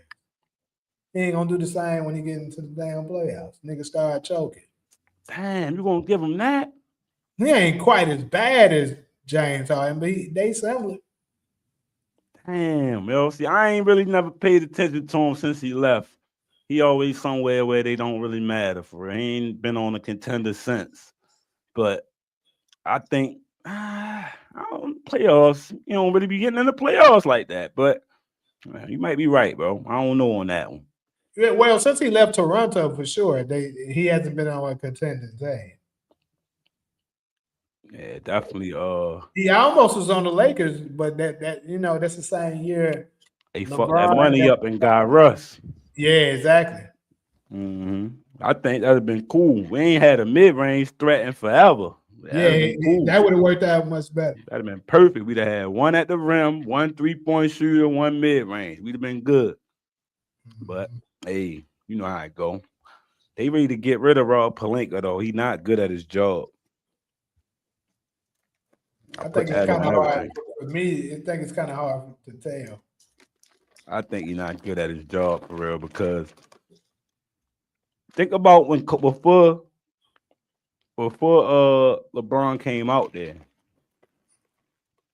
He ain't gonna do the same when he get into the damn playoffs. Nigga start choking. Damn, you gonna give him that? He ain't quite as bad as James Harden, but they similar. Damn, yo. See, I ain't really never paid attention to him since he left. He always somewhere where they don't really matter for real. He ain't been on a contender since. But I think playoffs, you don't really be getting in the playoffs like that. But you might be right, bro. I don't know on that one. Yeah, well, since he left Toronto for sure, he hasn't been on a contending team. Yeah, definitely. He almost was on the Lakers, but that you know that's the same year. They fucked that money up and got Russ. Yeah, exactly. I think that'd have been cool. We ain't had a mid-range threat in forever. That would have worked out much better. That'd have been perfect. We'd have had one at the rim, one 3-point shooter, one mid-range. We'd have been good. But hey, you know how it go. They ready to get rid of Rob Pelinka though. He's not good at his job. I think it's kind of hard for me. I think it's kind of hard to tell. I think he's not good at his job for real because think about before LeBron came out there,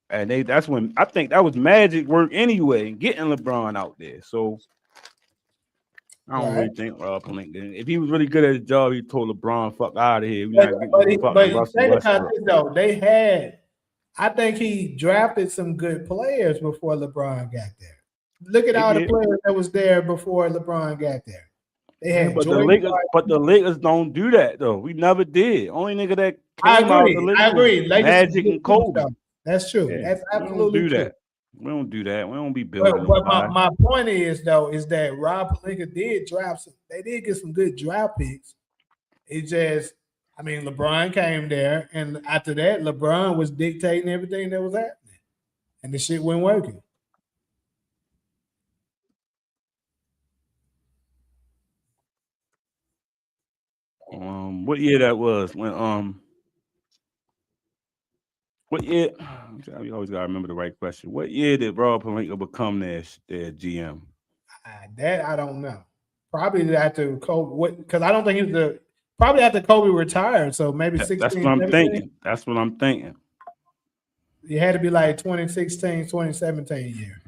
and that's when I think that was magic work anyway, getting LeBron out there. So I don't really think Rob Pelinka. If he was really good at his job, he told LeBron, "Fuck out of here." But think about this though. I think he drafted some good players before LeBron got there. Look at all the players that was there before LeBron got there. They had the Lakers don't do that though. We never did. Only nigga that came out of the Lakers, I agree. Magic and Kobe. That's true. Yeah. That's absolutely true. We don't do that. We don't be building. But my point is that Rob Pelinka did draft some. They did get some good draft picks. It's just, I mean, LeBron came there, and after that, LeBron was dictating everything that was happening, and the shit wasn't working. What year that was? When what year? You always gotta remember the right question. What year did Rob Pelinka become their GM? That I don't know. Probably after Kobe. Because I don't think he was probably after Kobe retired. So maybe 16. That's what I'm 17? Thinking. That's what I'm thinking. It had to be like 2016, 2017 year.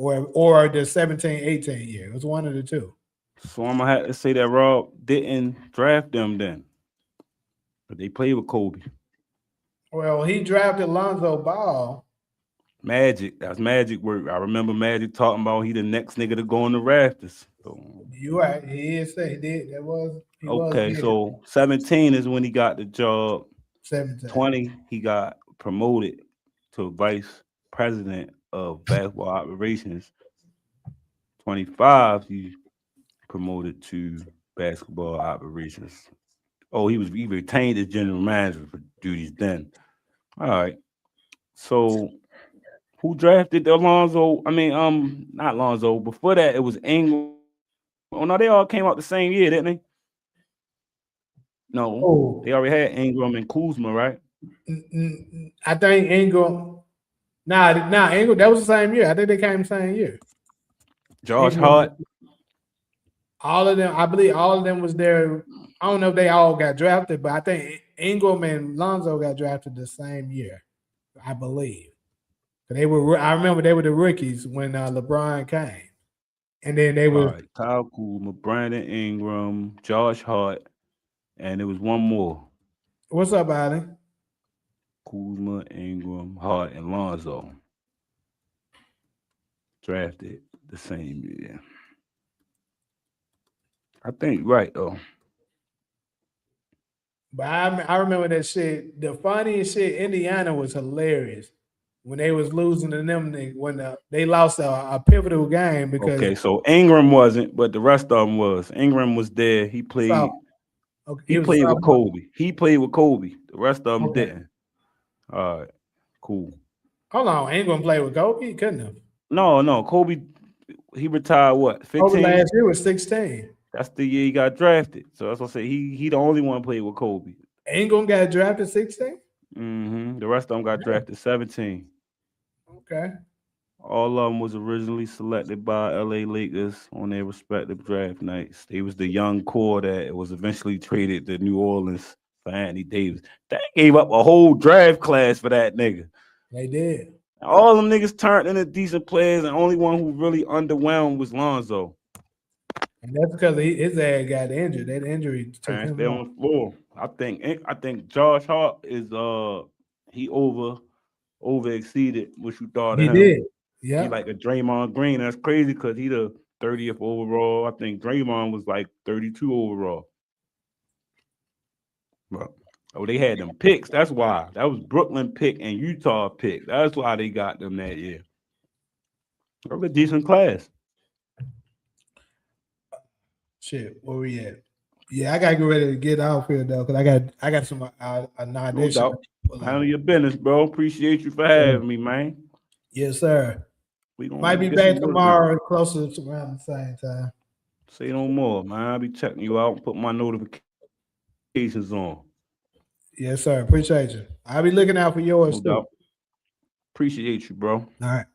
or the 17-18 year. It was one of the two. So I'm gonna have to say that Rob didn't draft them then, but they played with Kobe. Well, he drafted Lonzo Ball. Magic, that's Magic work. I remember Magic talking about he the next nigga to go on the rafters. So You right. He is say he did. He was okay, there. so 17 is when he got the job. 17. 20, he got promoted to vice president of basketball operations. 25, he promoted to basketball operations. Oh, he retained as general manager for duties then. All right. So who drafted Alonzo? I mean, not Alonzo. Before that, it was Ingram. Oh no, they all came out the same year, didn't they? No, Oh, they already had Ingram and Kuzma, right? I think Ingram. Nah, Ingram. That was the same year. I think they came the same year. Josh Ingram. Hart. All of them. I believe all of them was there. I don't know if they all got drafted, but I think Ingram and Lonzo got drafted the same year. I believe. They were. I remember they were the rookies when LeBron came, and then they All was. right, Kyle Kuzma, Brandon Ingram, Josh Hart, and there was one more. What's up, Ali? Kuzma, Ingram, Hart, and Lonzo drafted the same year. I think right though. But I remember that shit. The funniest shit, Indiana was hilarious when they was losing to them when they lost a pivotal game because Okay, so Ingram wasn't, but the rest of them was. Ingram was there. He so played. okay, He he was a played with sophomore. Kobe. He played with Kobe. The rest of them Okay, didn't. All right, cool. hold on, ain't gonna play with Kobe. He couldn't have. No, Kobe. He retired what? Kobe 15. last year was 16. That's the year he got drafted. So that's what I say. He the only one played with Kobe. Ain't gonna get drafted 16. The rest of them got Yeah. drafted 17. Okay, All of them was originally selected by LA Lakers on their respective draft nights. They was the young core that was eventually traded to New Orleans for Anthony Davis. They gave up a whole draft class for that nigga. they did, All them niggas turned into decent players, and only one who really underwhelmed was Lonzo. and that's because his ass got injured. That injury took And him stay off. on the floor. I think Josh Hart is he over exceeded what you thought He of him. did. He Yep, like a Draymond Green. That's crazy because he the 30th overall. I think Draymond was like 32 overall. But they had them picks. That's why. That was Brooklyn pick and Utah pick. That's why they got them that year. That was a decent class. shit. Where we at? Yeah, I gotta get ready to get off here though, cause I got some an No audition. doubt. Handle your business, bro. Appreciate you for Yeah. having me, man. Yes, sir. We Might gonna be get back some work done. tomorrow, closer to around the same time. Say no more, man. I'll be checking you out and put my notifications on. Yes, sir. Appreciate you. I'll be looking out for yours No too. doubt. Appreciate you, bro. All right.